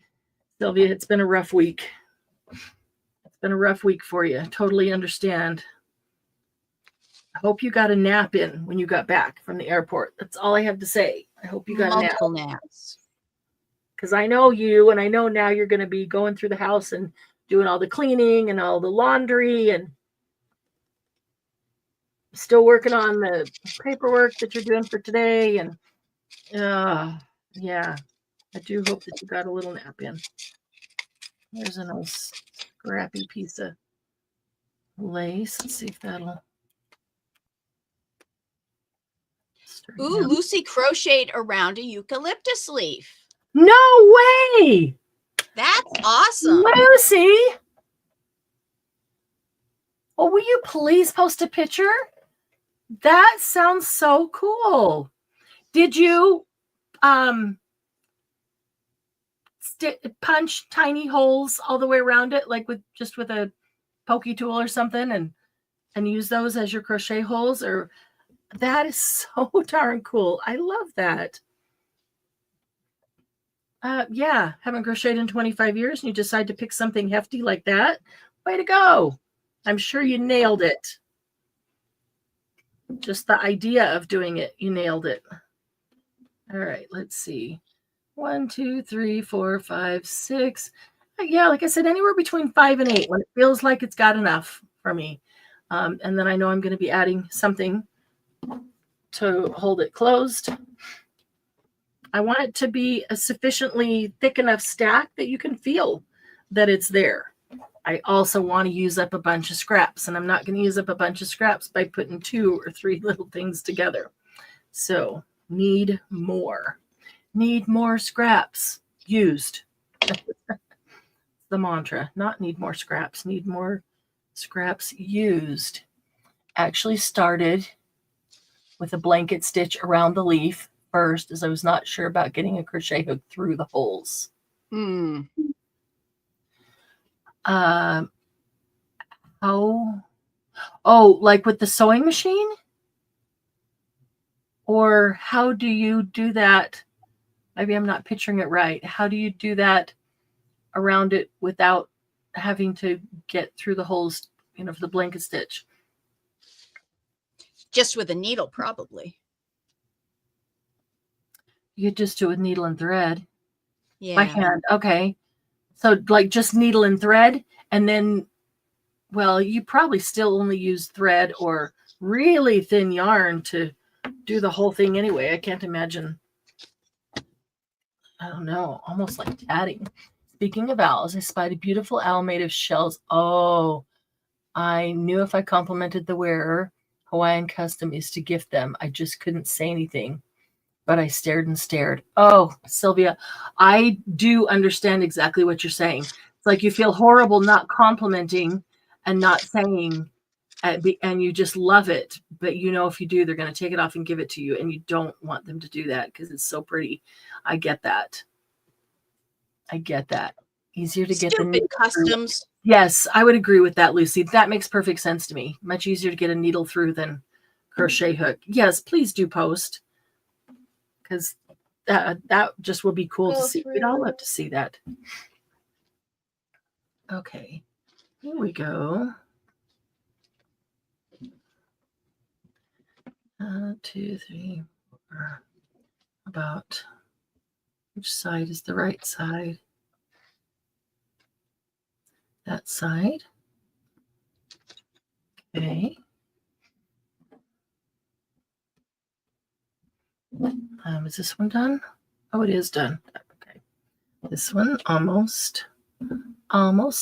Sylvia, it's been a rough week. been a rough week for you. Totally understand. I hope you got a nap in when you got back from the airport. That's all I have to say. I hope you got multiple a nap. naps. Because I know you, and I know now you're going to be going through the house and doing all the cleaning and all the laundry and still working on the paperwork that you're doing for today. And yeah, I do hope that you got a little nap in. There's a nice scrappy piece of lace. Let's see if that'll. Ooh, Lucy crocheted around a eucalyptus leaf. No way! That's awesome. Lucy! Well, will you please post a picture? That sounds so cool. Did you punch tiny holes all the way around it, like with a pokey tool or something, and use those as your crochet holes? Or that is so darn cool. I love that. Yeah, haven't crocheted in 25 years and you decide to pick something hefty like that. Way to go. I'm sure you nailed it. Just the idea of doing it, you nailed it. All right, let's see. 1, 2, 3, 4, 5, 6. Yeah, like I said, anywhere between 5 and 8 when it feels like it's got enough for me. And then I know I'm going to be adding something to hold it closed. I want it to be a sufficiently thick enough stack that you can feel that it's there. I also want to use up a bunch of scraps, and I'm not going to use up a bunch of scraps by putting 2 or 3 little things together. So need more scraps used. The mantra, not need more scraps, need more scraps used. Actually started with a blanket stitch around the leaf first, as I was not sure about getting a crochet hook through the holes. Like with the sewing machine? Or how do you do that? Maybe I'm not picturing it right. How do you do that around it without having to get through the holes, for the blanket stitch? Just with a needle, probably. You could just do it with needle and thread. Yeah. By hand. Okay. So like just needle and thread, and then, well, you probably still only use thread or really thin yarn to do the whole thing anyway. I can't imagine. I don't know. Almost like tatting. Speaking of owls, I spied a beautiful owl made of shells. Oh, I knew if I complimented the wearer, Hawaiian custom is to gift them. I just couldn't say anything, but I stared and stared. Oh, Sylvia, I do understand exactly what you're saying. It's like you feel horrible not complimenting and not saying, and you just love it. But if you do, they're going to take it off and give it to you, and you don't want them to do that because it's so pretty. I get that. Easier to get the needle customs. Through. Yes, I would agree with that, Lucy. That makes perfect sense to me. Much easier to get a needle through than crochet hook. Yes, please do post, because that just will be cool to see. We'd all love to see that. Okay, here we go. 2, 3, 4. About which side is the right side? That side. Okay. Is this one done? Oh, it is done. Okay. This one almost,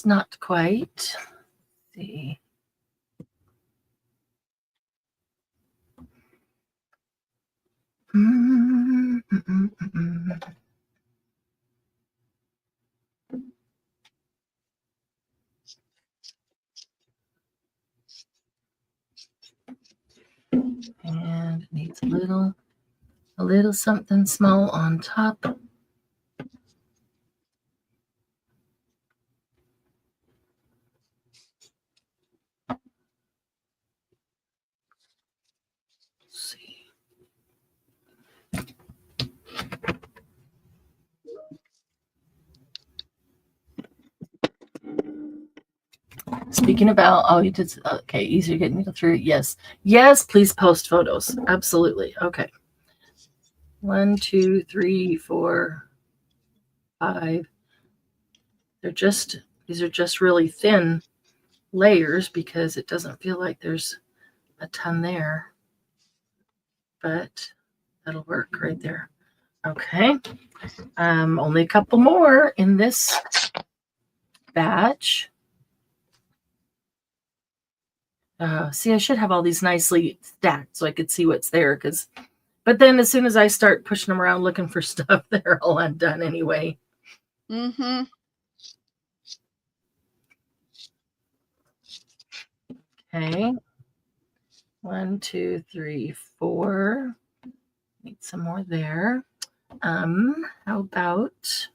not quite. Let's see. And it needs a little something small on top. Let's see. Speaking about, oh, you did, okay, easier to get needle through. Yes. Yes, please post photos. Absolutely. Okay. 1, 2, 3, 4, 5. These are just really thin layers because it doesn't feel like there's a ton there, but that'll work right there. Okay. Only a couple more in this batch. See, I should have all these nicely stacked so I could see what's there. But then as soon as I start pushing them around looking for stuff, they're all undone anyway. Mm-hmm. Okay. 1, 2, 3, 4. Need some more there. How about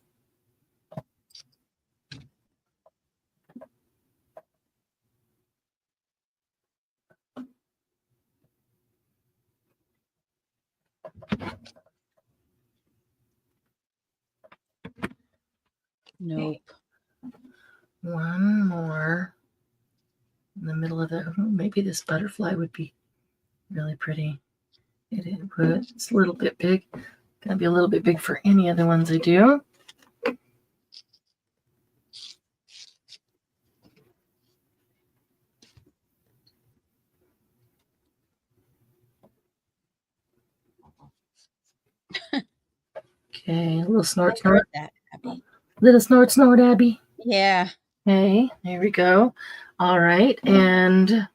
Nope. one more in the middle of it? Maybe this butterfly would be really pretty. It would. It's a little bit big. Gonna be a little bit big for any of the ones I do. Okay, a little snort, snort. That, Abby. Little snort, snort, Abby. Yeah. Okay, there we go. All right, and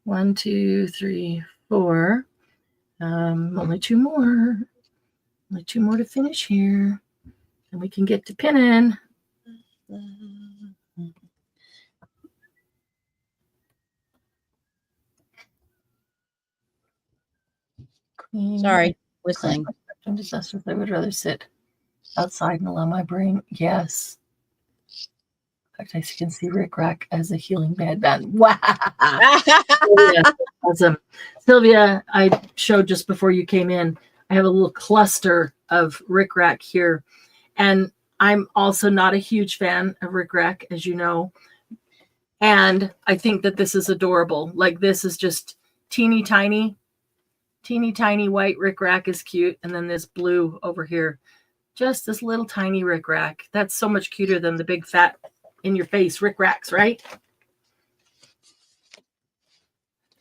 1, 2, 3, 4. Only 2 more. Only 2 more to finish here, and we can get to pinning. Sorry, whistling. I'm just asking if I would rather sit outside and allow my brain. Yes. In fact, I can see Rick Rack as a healing band. Wow. Yeah, awesome. Sylvia, I showed just before you came in, I have a little cluster of Rick Rack here. And I'm also not a huge fan of Rick Rack, as you know. And I think that this is adorable. Like, this is just teeny tiny white Rick Rack is cute. And then this blue over here, just this little tiny Rick Rack. That's so much cuter than the big fat in your face Rick Racks, right?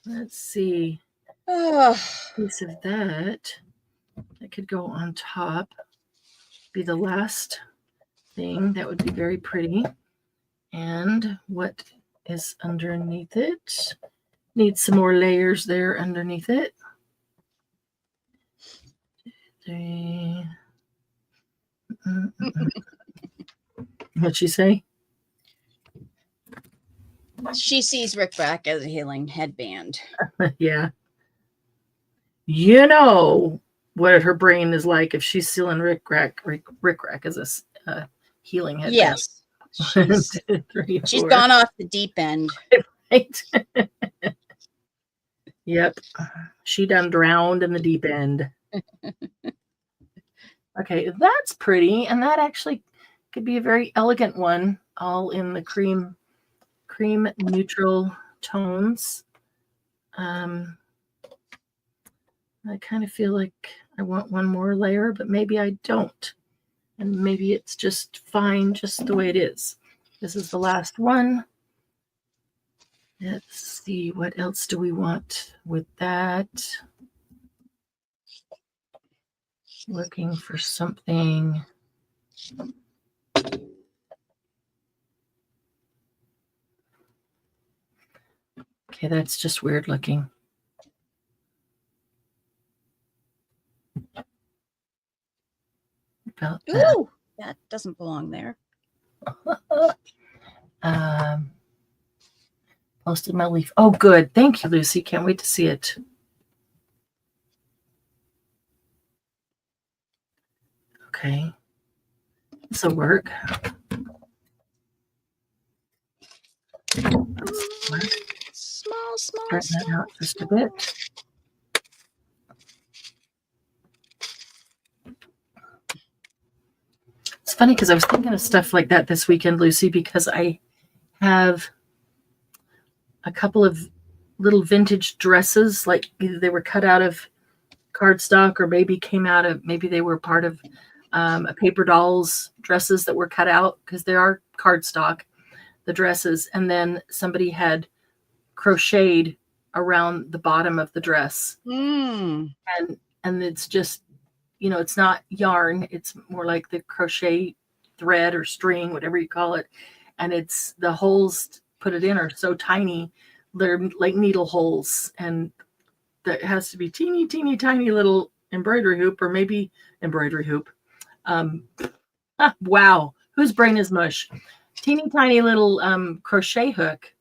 Let's see. Piece of that could go on top. Be the last thing. That would be very pretty. And what is underneath it? Need some more layers there underneath it. 3. What'd she say? She sees Rick Rack as a healing headband. Yeah. You know what her brain is like if she's sealing Rick Rack as a healing headband. Yes. She's gone off the deep end. Right. Yep. She done drowned in the deep end. Okay, that's pretty. And that actually could be a very elegant one, all in the cream neutral tones. I kind of feel like I want one more layer, but maybe I don't. And maybe it's just fine just the way it is. This is the last one. Let's see, what else do we want with that? Looking for something. Okay, that's just weird looking. About that. Ooh, that doesn't belong there. Posted my leaf. Oh, good. Thank you, Lucy. Can't wait to see it. Okay. This will work. Small. Straighten that out just a bit. It's funny because I was thinking of stuff like that this weekend, Lucy, because I have a couple of little vintage dresses, like either they were cut out of cardstock or maybe they were part of a paper dolls dresses that were cut out, because they are cardstock, the dresses. And then somebody had crocheted around the bottom of the dress. And it's just, it's not yarn. It's more like the crochet thread or string, whatever you call it. And it's the holes put it in are so tiny. They're like needle holes. And that has to be teeny, teeny, tiny little embroidery hoop, or maybe embroidery hoop. Wow. Whose brain is mush? Teeny, tiny little crochet hook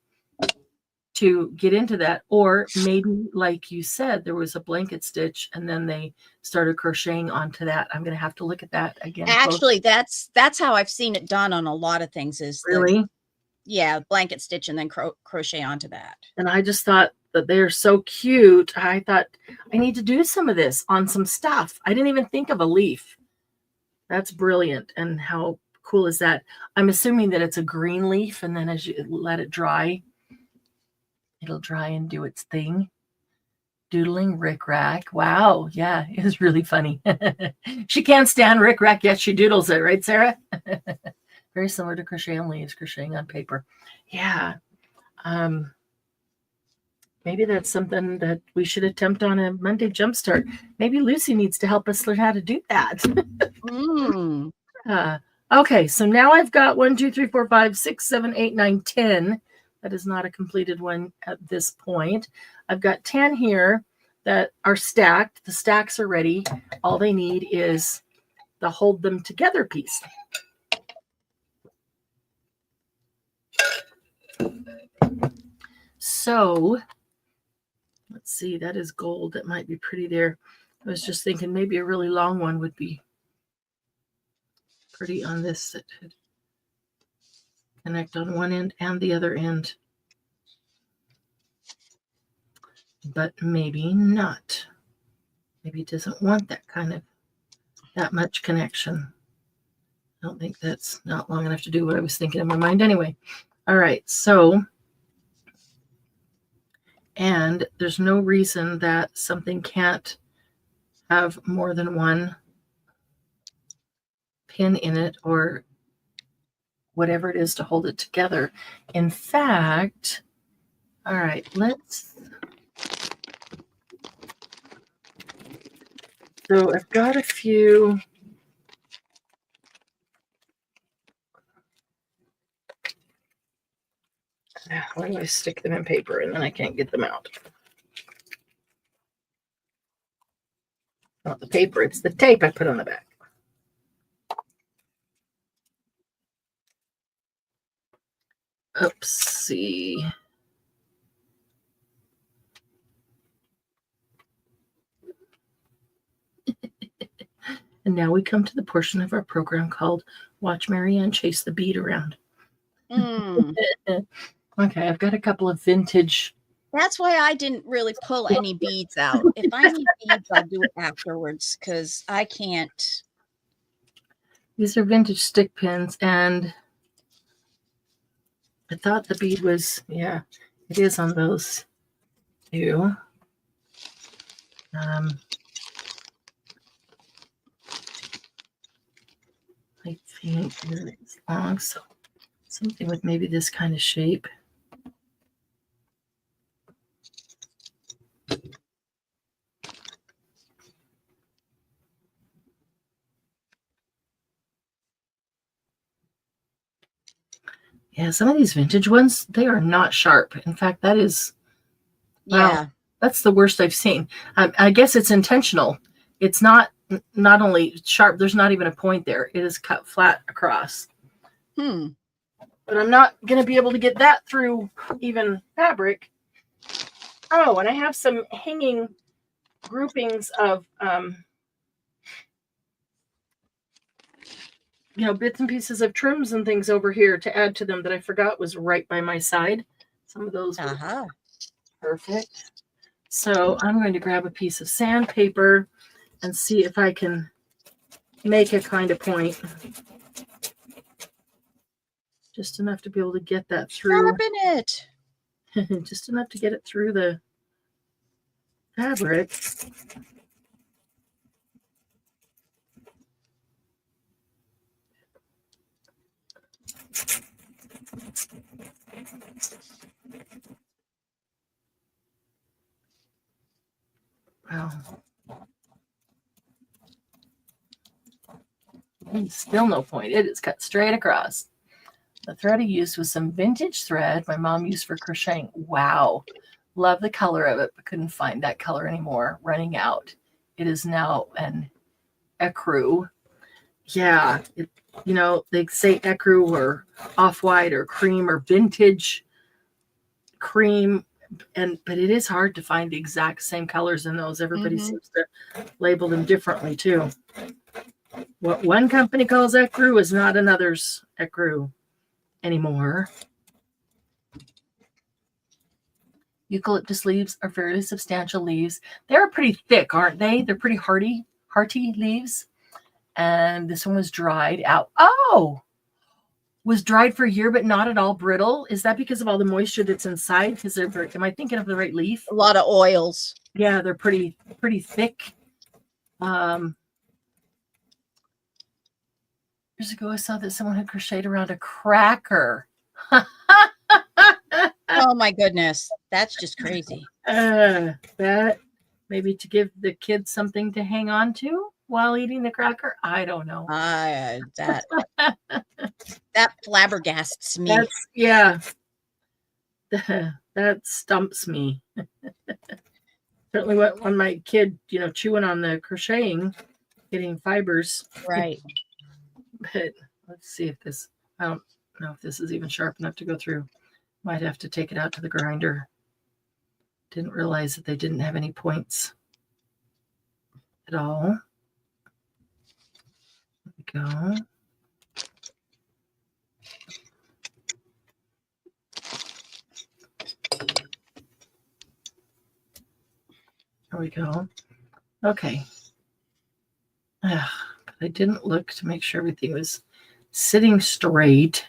to get into that. Or maybe, like you said, there was a blanket stitch and then they started crocheting onto that. I'm going to have to look at that again. Actually, that's how I've seen it done on a lot of things. Is really? Yeah, blanket stitch and then crochet onto that. And I just thought that they're so cute. I thought I need to do some of this on some stuff. I didn't even think of a leaf. That's brilliant. And how cool is that? I'm assuming that it's a green leaf, and then as you let it dry, it'll dry and do its thing. Doodling rickrack. Wow. Yeah, it is really funny. She can't stand rickrack, yet she doodles it, right, Sarah? Very similar to crochet on leaves, crocheting on paper. Yeah. Maybe that's something that we should attempt on a Monday Jumpstart. Maybe Lucy needs to help us learn how to do that. Okay, so now I've got 1, 2, 3, 4, 5, 6, 7, 8, 9, 10. That is not a completed one at this point. I've got 10 here that are stacked. The stacks are ready. All they need is the hold them together piece. So let's see, that is gold. That might be pretty there. I was just thinking maybe a really long one would be pretty on this. That could connect on one end and the other end. But maybe not. Maybe it doesn't want that much connection. I don't think that's not long enough to do what I was thinking in my mind anyway. All right, so, and there's no reason that something can't have more than one pin in it or whatever it is to hold it together. In fact, all right, so I've got a few. Why do I stick them in paper and then I can't get them out? Not the paper, it's the tape I put on the back. Oopsie. And now we come to the portion of our program called Watch Marianne Chase the Bead Around. Okay, I've got a couple of vintage. That's why I didn't really pull any beads out. If I need beads, I'll do it afterwards because I can't. These are vintage stick pins, and I thought the bead was, yeah, it is on those too. I think it's long, so something with maybe this kind of shape. Yeah, some of these vintage ones, they are not sharp. In fact, that is, yeah, that's the worst I've seen. I guess it's intentional. It's not only sharp, there's not even a point there. It is cut flat across. But I'm not going to be able to get that through even fabric. Oh, and I have some hanging groupings of, bits and pieces of trims and things over here to add to them that I forgot was right by my side. Some of those were perfect. So I'm going to grab a piece of sandpaper and see if I can make a kind of point. Just enough to be able to get that through. Sharpen it. just enough to get it through the fabric. Wow. And still no point. It is cut straight across. The thread I used was some vintage thread my mom used for crocheting. Wow. Love the color of it, but couldn't find that color anymore. Running out. It is now an ecru. Yeah. They say ecru or off-white or cream or vintage cream. But it is hard to find the exact same colors in those. Everybody seems to label them differently too. What one company calls ecru is not another's ecru anymore. Eucalyptus leaves are fairly substantial leaves. They're pretty thick, aren't they? They're pretty hearty leaves. And this one was dried out. Oh, was dried for a year, but not at all brittle. Is that because of all the moisture that's inside? Because am I thinking of the right leaf? A lot of oils. Yeah, they're pretty thick. Years ago, I saw that someone had crocheted around a cracker. Oh my goodness, that's just crazy. That maybe to give the kids something to hang on to while eating the cracker. I don't know. That flabbergasts me. That stumps me. Certainly when my kid, chewing on the crocheting, getting fibers. Right. But let's see if this, I don't know if this is even sharp enough to go through. Might have to take it out to the grinder. Didn't realize that they didn't have any points at all. There we go. There we go. Okay. But I didn't look to make sure everything was sitting straight.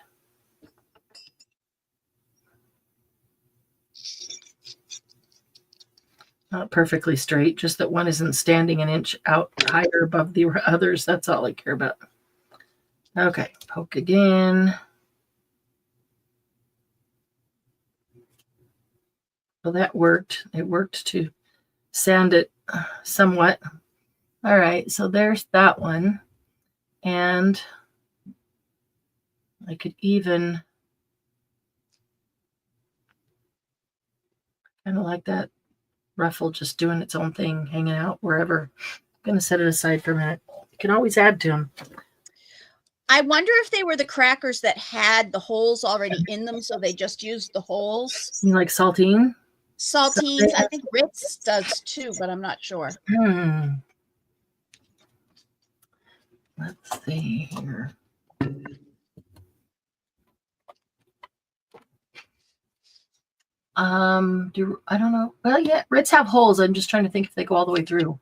Not perfectly straight, just that one isn't standing an inch out higher above the others. That's all I care about. Okay, poke again. Well, that worked. It worked to sand it somewhat. All right, so there's that one. And I could even kind of like that ruffle just doing its own thing, hanging out wherever. I'm going to set it aside for a minute. You can always add to them. I wonder if they were the crackers that had the holes already in them, so they just used the holes. You like saltine? Saltines. I think Ritz does too, but I'm not sure. Let's see here. I don't know. Well, yeah, Ritz have holes. I'm just trying to think if they go all the way through.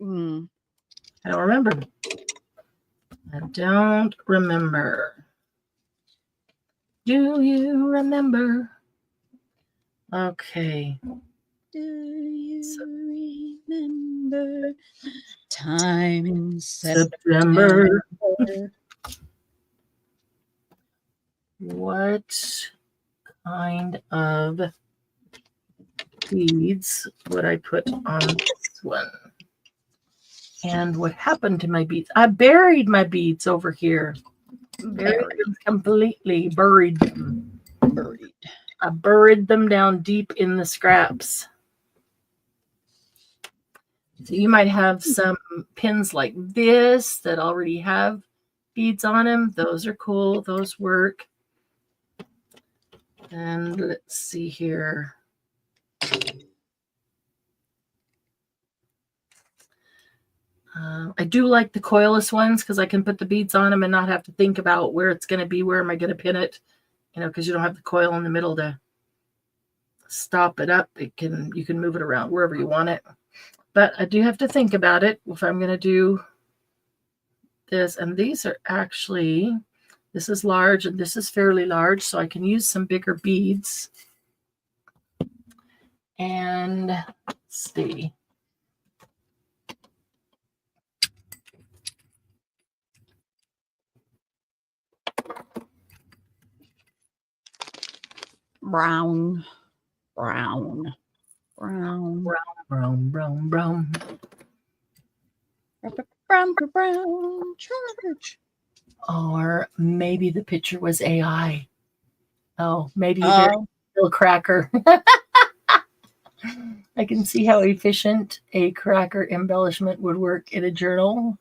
I don't remember. I don't remember. Do you remember? Okay. Do you remember time in September? What kind of beads would I put on this one? And what happened to my beads? I buried my beads over here. Completely buried them. I buried them down deep in the scraps. So you might have some pins like this that already have beads on them. Those are cool. Those work. And let's see here. I do like the coilless ones because I can put the beads on them and not have to think about where it's going to be. Where am I going to pin it? Because you don't have the coil in the middle to stop it up. You can move it around wherever you want it. But I do have to think about it if I'm going to do this. And these are actually, this is large and this is fairly large, so I can use some bigger beads. And let's see. Brown, brown, brown, Brown, brown, brown. brown, brown, church. Or maybe the picture was AI. Oh, maybe a little cracker. I can see how efficient a cracker embellishment would work in a journal.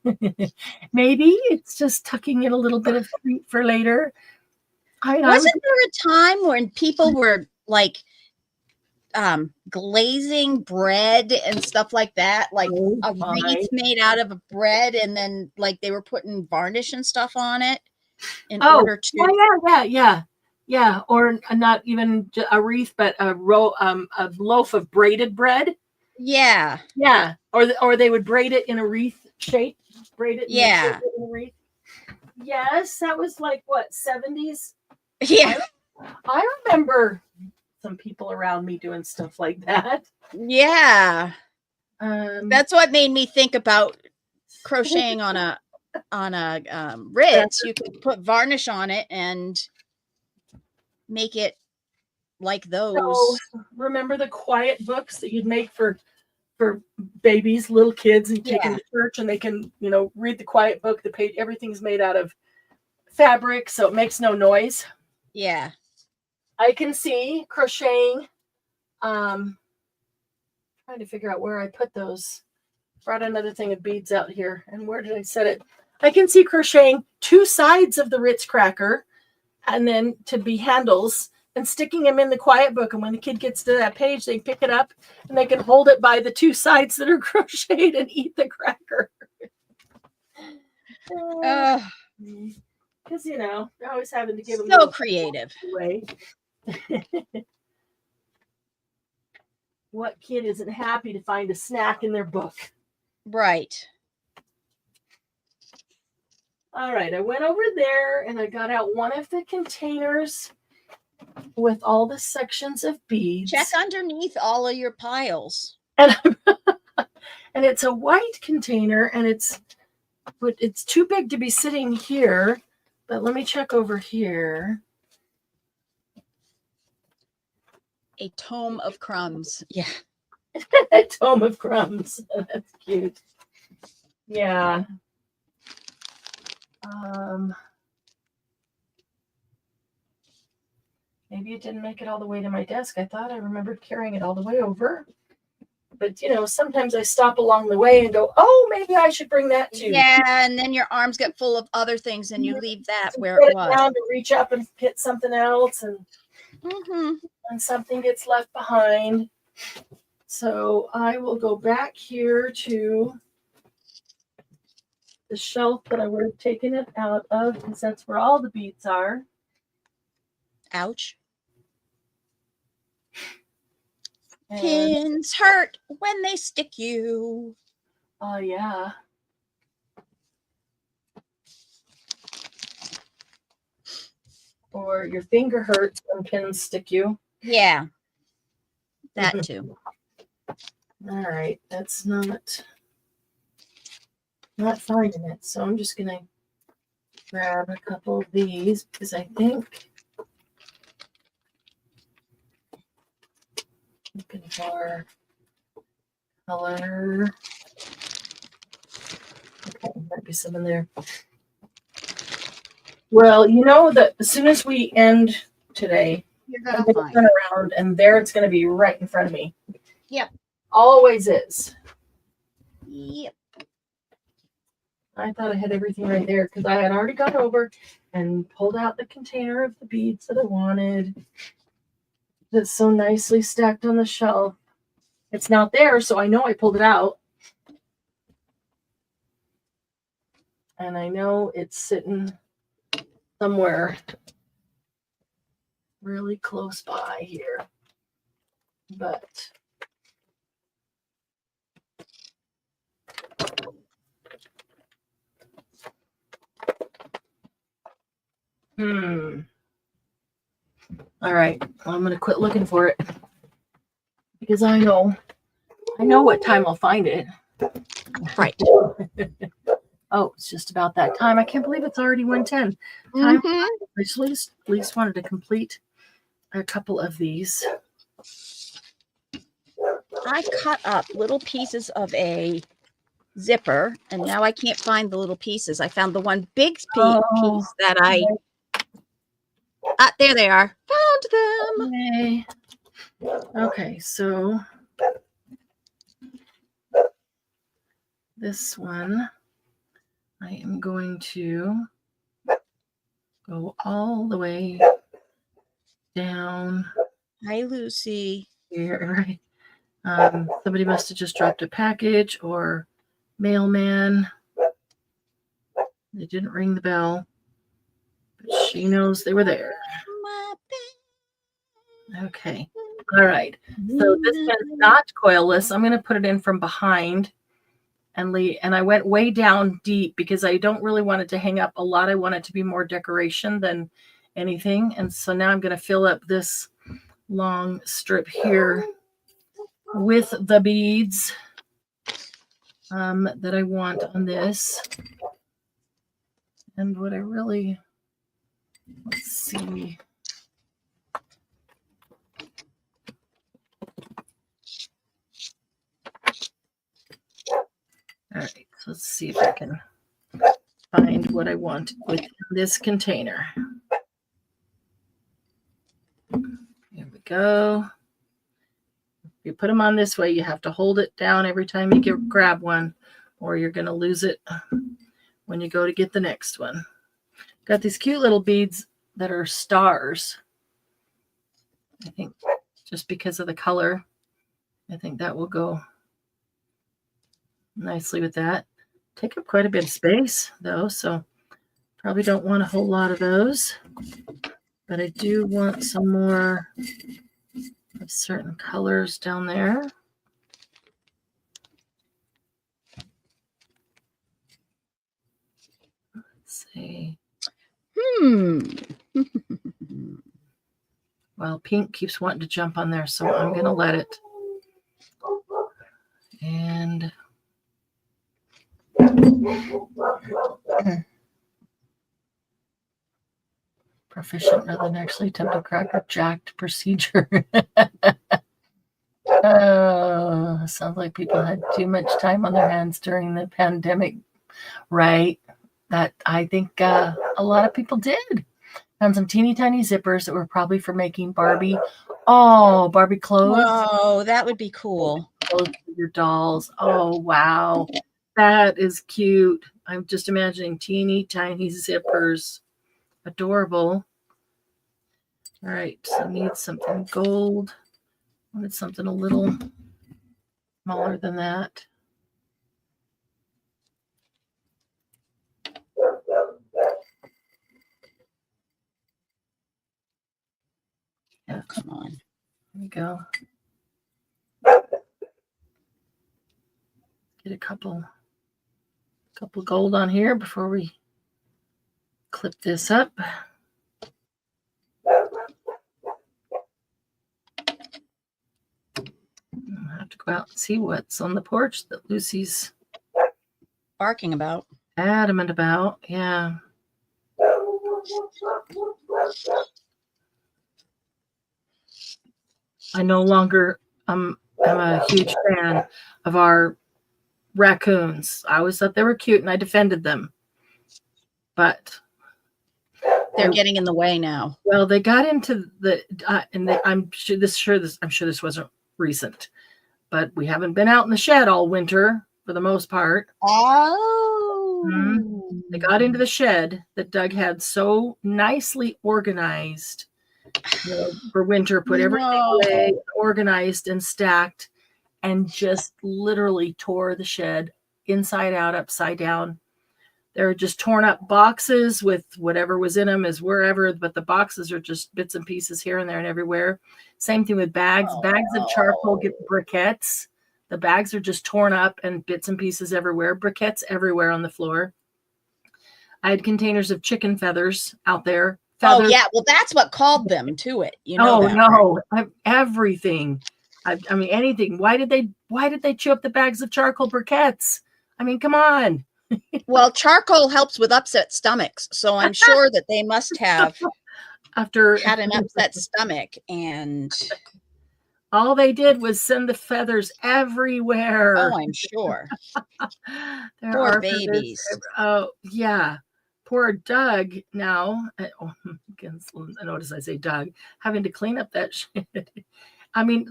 Maybe it's just tucking in a little bit of treat for later. Wasn't there a time when people were like glazing bread and stuff like that, like a wreath made out of a bread, and then like they were putting varnish and stuff on it in order to yeah, or not even a wreath, but a loaf of braided bread. Yeah, or they would braid it in a wreath shape. Braid it, yeah, in a wreath. Yes, that was like what, 70s. Yeah, I remember some people around me doing stuff like that. Yeah, that's what made me think about crocheting on a Ritz. You could put varnish on it and make it like those. So, remember the quiet books that you'd make for babies, little kids, and take them to church, and they can, read the quiet book. The page, everything's made out of fabric, so it makes no noise. Yeah, I can see crocheting. Trying to figure out where I put those. Brought another thing of beads out here, and where did I set it? I can see crocheting two sides of the Ritz cracker, and then to be handles, and sticking them in the quiet book. And when the kid gets to that page, they pick it up and they can hold it by the two sides that are crocheted and eat the cracker. Because they're always having to give them so creative. Away. What kid isn't happy to find a snack in their book? Right. All right, I went over there and I got out one of the containers with all the sections of beads. Check underneath all of your piles. And it's a white container, and it's too big to be sitting here. But let me check over here. A tome of crumbs. Yeah. A tome of crumbs. That's cute. Yeah. Maybe it didn't make it all the way to my desk. I thought I remembered carrying it all the way over. But, sometimes I stop along the way and go, oh, maybe I should bring that too. Yeah, and then your arms get full of other things and you leave that where it was. Down to reach up and get something else, and something gets left behind. So I will go back here to the shelf that I would have taken it out of, because that's where all the beads are. Ouch. Pins hurt when they stick you. Oh, yeah. Or your finger hurts when pins stick you. Yeah. That too. All right. That's not finding it. So I'm just going to grab a couple of these, because I think looking for color. Okay, might be some in there. Well, that as soon as we end today, you're gonna turn around, and there it's going to be right in front of me. Yep. Always is. Yep. I thought I had everything right there, because I had already gone over and pulled out the container of the beads that I wanted. That's so nicely stacked on the shelf. It's not there, so I know I pulled it out. And I know it's sitting somewhere really close by here. But all right, I'm going to quit looking for it, because I know what time I'll find it. Right. Oh, it's just about that time. I can't believe it's already 1:10. Mm-hmm. I just at least wanted to complete a couple of these. I cut up little pieces of a zipper, and now I can't find the little pieces. I found the one big piece that I there they are. Found them. Okay, so this one I am going to go all the way down. Hi, Lucy. Here, right? Somebody must have just dropped a package, or mailman. They didn't ring the bell, but she knows they were there. Okay. All right. So this one's not coilless. I'm going to put it in from behind and I went way down deep because I don't really want it to hang up a lot. I want it to be more decoration than anything. And so now I'm going to fill up this long strip here with the beads that I want on this. And what I really, let's see. All right, so let's see if I can find what I want within this container. Here we go. If you put them on this way, you have to hold it down every time you grab one, or you're going to lose it when you go to get the next one. Got these cute little beads that are stars. I think just because of the color, I think that will go nicely with that. Take up quite a bit of space though, so probably don't want a whole lot of those, but I do want some more of certain colors down there. Let's see. Well, pink keeps wanting to jump on there, so I'm going to let it. And proficient rather than actually attempt a cracker jacked procedure. Sounds like people had too much time on their hands during the pandemic, right? That I think a lot of people did. Found some teeny tiny zippers that were probably for making Barbie clothes. Oh, that would be cool. Clothes for your dolls. Oh, wow. That is cute. I'm just imagining teeny tiny zippers. Adorable. All right, so I need something gold. I wanted something a little smaller than that. Yeah, come on. Here we go. Get a couple gold on here before we clip this up. I'll have to go out and see what's on the porch that Lucy's barking about. Adamant about, yeah. I no longer I'm a huge fan of our raccoons. I always thought they were cute and I defended them. But they're getting in the way now. Well, they got into the I'm sure this wasn't recent, but we haven't been out in the shed all winter for the most part. Oh. Mm-hmm. They got into the shed that Doug had so nicely organized, for winter, put everything away, organized and stacked, and just literally tore the shed inside out, upside down. They're just torn up boxes with whatever was in them is wherever, but the boxes are just bits and pieces here and there and everywhere. Same thing with bags. Bags of charcoal briquettes. The bags are just torn up and bits and pieces everywhere. Briquettes everywhere on the floor. I had containers of chicken feathers out there. Feathers. Oh, yeah. Well, that's what called them to it. No, everything. I mean, anything. Why did they chew up the bags of charcoal briquettes? I mean, come on. Well, charcoal helps with upset stomachs, so I'm sure that they must have had an upset stomach, and all they did was send the feathers everywhere. Oh, I'm sure. Poor babies. Oh, yeah. Poor Doug now. Notice I say Doug, having to clean up that shit. I mean,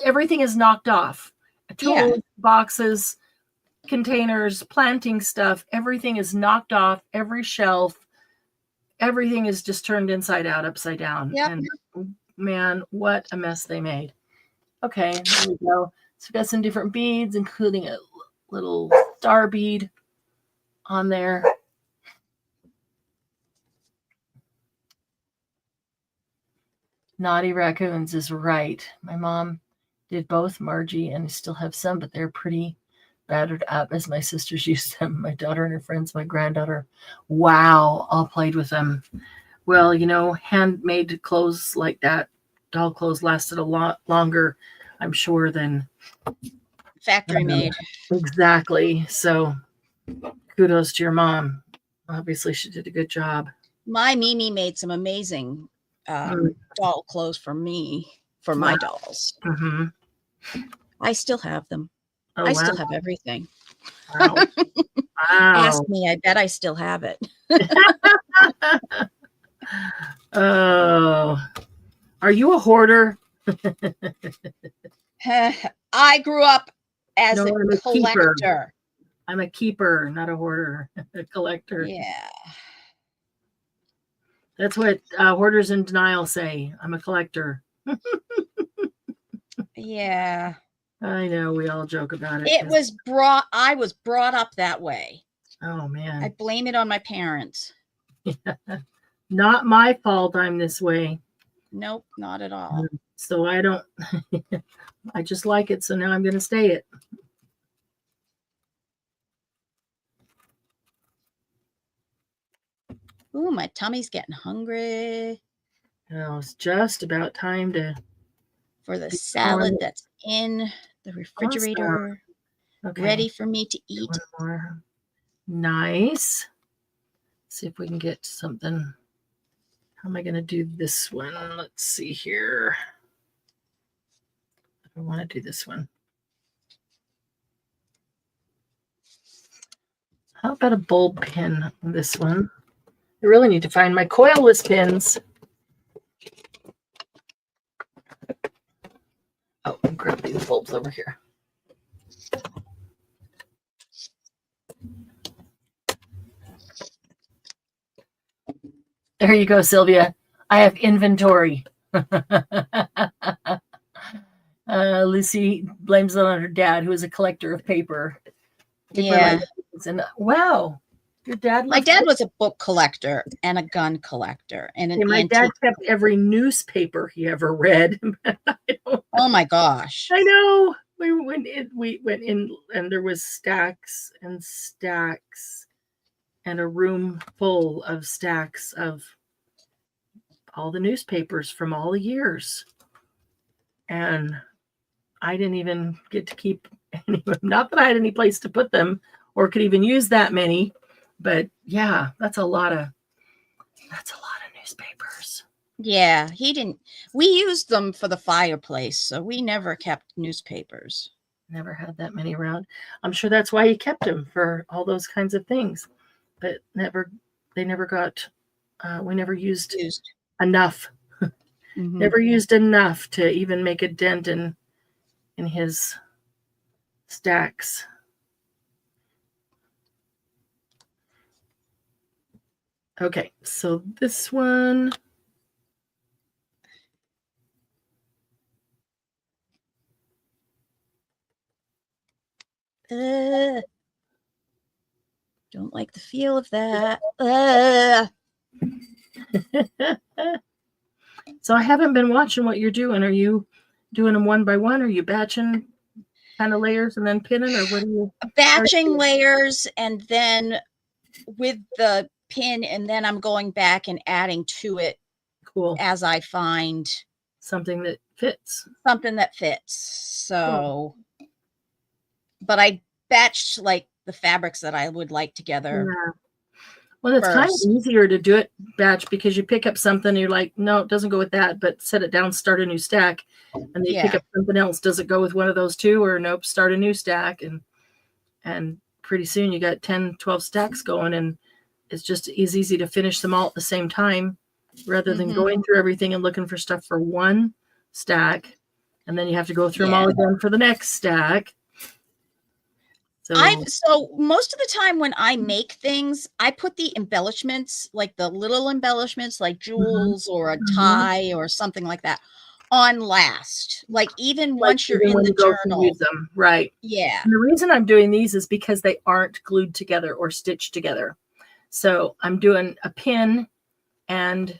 everything is knocked off. Tools, boxes, containers, planting stuff, everything is knocked off. Every shelf, everything is just turned inside out, upside down. Yep. And man, what a mess they made. Okay, there we go. So we got some different beads, including a little star bead on there. Naughty raccoons is right. My mom did both, Margie, and I still have some, but they're pretty battered up as my sisters used them. My daughter and her friends, my granddaughter, wow, all played with them. Well, handmade clothes like that, doll clothes, lasted a lot longer, I'm sure, than factory made. Exactly. So kudos to your mom. Obviously, she did a good job. My Mimi made some amazing doll clothes for me, for my dolls. Mm-hmm. I still have them. Oh, I still have everything. Wow. Wow. Ask me. I bet I still have it. Oh, are you a hoarder? I grew up as a collector. Keeper. I'm a keeper, not a hoarder. A collector. Yeah. That's what hoarders in denial say. I'm a collector. Yeah. I know, we all joke about it. I was brought up that way. Oh, man. I blame it on my parents. Not my fault I'm this way. Nope, not at all. So I don't, I just like it. So now I'm going to stay it. Ooh, my tummy's getting hungry. Oh, it's just about time for the salad that's in the refrigerator. Awesome. Okay. Ready for me to eat. One more. Nice. See if we can get something. How am I going to do this one? Let's see here. I want to do this one. How about a bulb pin on this one? I really need to find my coilless pins. Oh, I'm grabbing these bulbs over here. There you go, Sylvia. I have inventory. Lucy blames it on her dad, who is a collector of paper. Yeah. And wow, your dad. My dad was a book collector and a gun collector and an my dad kept every newspaper he ever read. Oh my gosh! I know. We went in, and there was stacks and stacks, and a room full of stacks of all the newspapers from all the years. And I didn't even get to keep any. Not that I had any place to put them or could even use that many, but yeah, that's a lot of newspapers. Yeah, he didn't. We used them for the fireplace, so we never kept newspapers. Never had that many around. I'm sure that's why he kept them, for all those kinds of things. But they never got. We never used enough. Mm-hmm. Never used enough to even make a dent in his stacks. Okay, so this one. Don't like the feel of that. So I haven't been watching what you're doing. Are you doing them one by one? Are you batching kind of layers and then pinning, or what are you? Batching layers and then with the pin, and then I'm going back and adding to it. Cool. As I find something that fits. Something that fits. So, but I batched like the fabrics that I would like together. Yeah. Well, it's kind of easier to do it batch because you pick up something and you're like, no, it doesn't go with that, but set it down, start a new stack. And then you pick up something else. Does it go with one of those two, or nope, start a new stack? And pretty soon you got 10, 12 stacks going, and it's just as easy to finish them all at the same time rather than going through everything and looking for stuff for one stack. And then you have to go through them all again for the next stack. So most of the time when I make things, I put the embellishments, like the little embellishments, like jewels or a tie or something like that, on last. Like even once you're in the journal. Use them. Right. Yeah. And the reason I'm doing these is because they aren't glued together or stitched together. So I'm doing a pin and,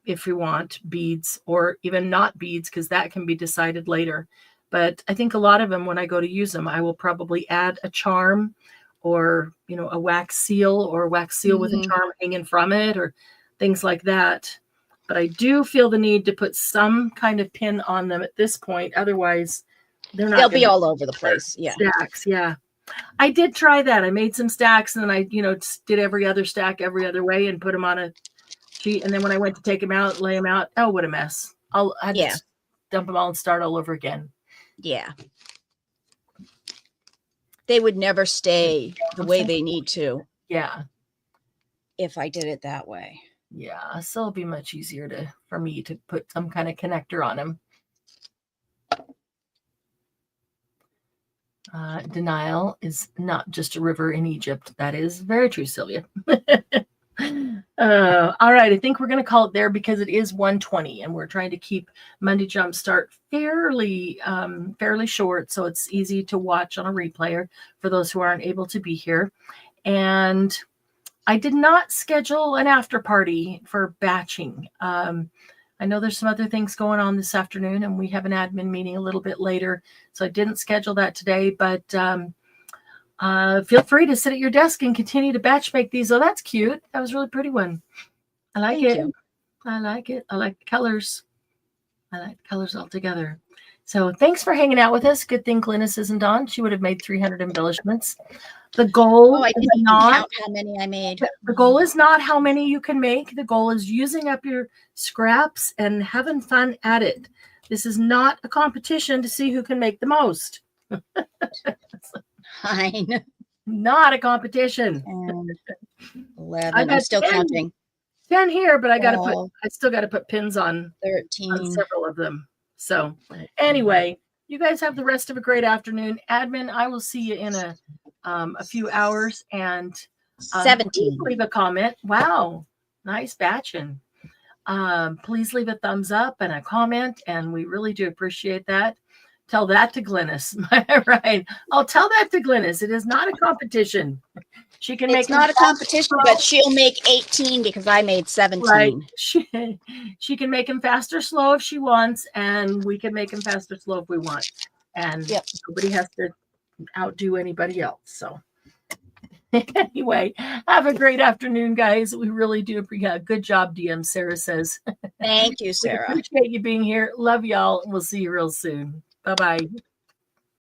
if you want, beads, or even not beads, because that can be decided later. But I think a lot of them, when I go to use them, I will probably add a charm or, a wax seal with a charm hanging from it or things like that. But I do feel the need to put some kind of pin on them at this point. Otherwise, they'll be all over the place. Yeah. Stacks. Yeah. I did try that. I made some stacks and then I, did every other stack every other way and put them on a sheet. And then when I went to take them out, lay them out, oh, what a mess. I had to dump them all and start all over again. Yeah. They would never stay the way they need to. Yeah. If I did it that way. Yeah. So it'll be much easier for me to put some kind of connector on them. Denial is not just a river in Egypt. That is very true, Sylvia. All right, I think we're going to call it there because it is 1:20 and we're trying to keep Monday Jumpstart fairly short, so it's easy to watch on a replayer for those who aren't able to be here. And I did not schedule an after party for batching. I know there's some other things going on this afternoon and we have an admin meeting a little bit later, so I didn't schedule that today, but feel free to sit at your desk and continue to batch make these. Oh, that's cute. That was a really pretty one. I like it. I like it. I like the colors. I like the colors all together. So thanks for hanging out with us. Good thing Glynis isn't on. She would have made 300 embellishments. The goal I didn't not count how many I made. The goal is not how many you can make. The goal is using up your scraps and having fun at it. This is not a competition to see who can make the most. Fine. Not a competition. 11. I'm still 10, counting. 10 here, but I still got to put pins on 13 on several of them. So anyway, you guys have the rest of a great afternoon. Admin, I will see you in a few hours. And 17. Leave a comment. Wow, nice batching. Please leave a thumbs up and a comment, and we really do appreciate that. Tell that to Glynis. Right. I'll tell that to Glynis. It is not a competition. She can make. It's not a competition, but she'll make 18 because I made 17. Right. She can make him fast or slow if she wants, and we can make him fast or slow if we want. And nobody has to outdo anybody else. So anyway, have a great afternoon, guys. We really do appreciate. Good job, DM. Sarah says. Thank you, Sarah. We appreciate you being here. Love y'all, and we'll see you real soon. Bye-bye.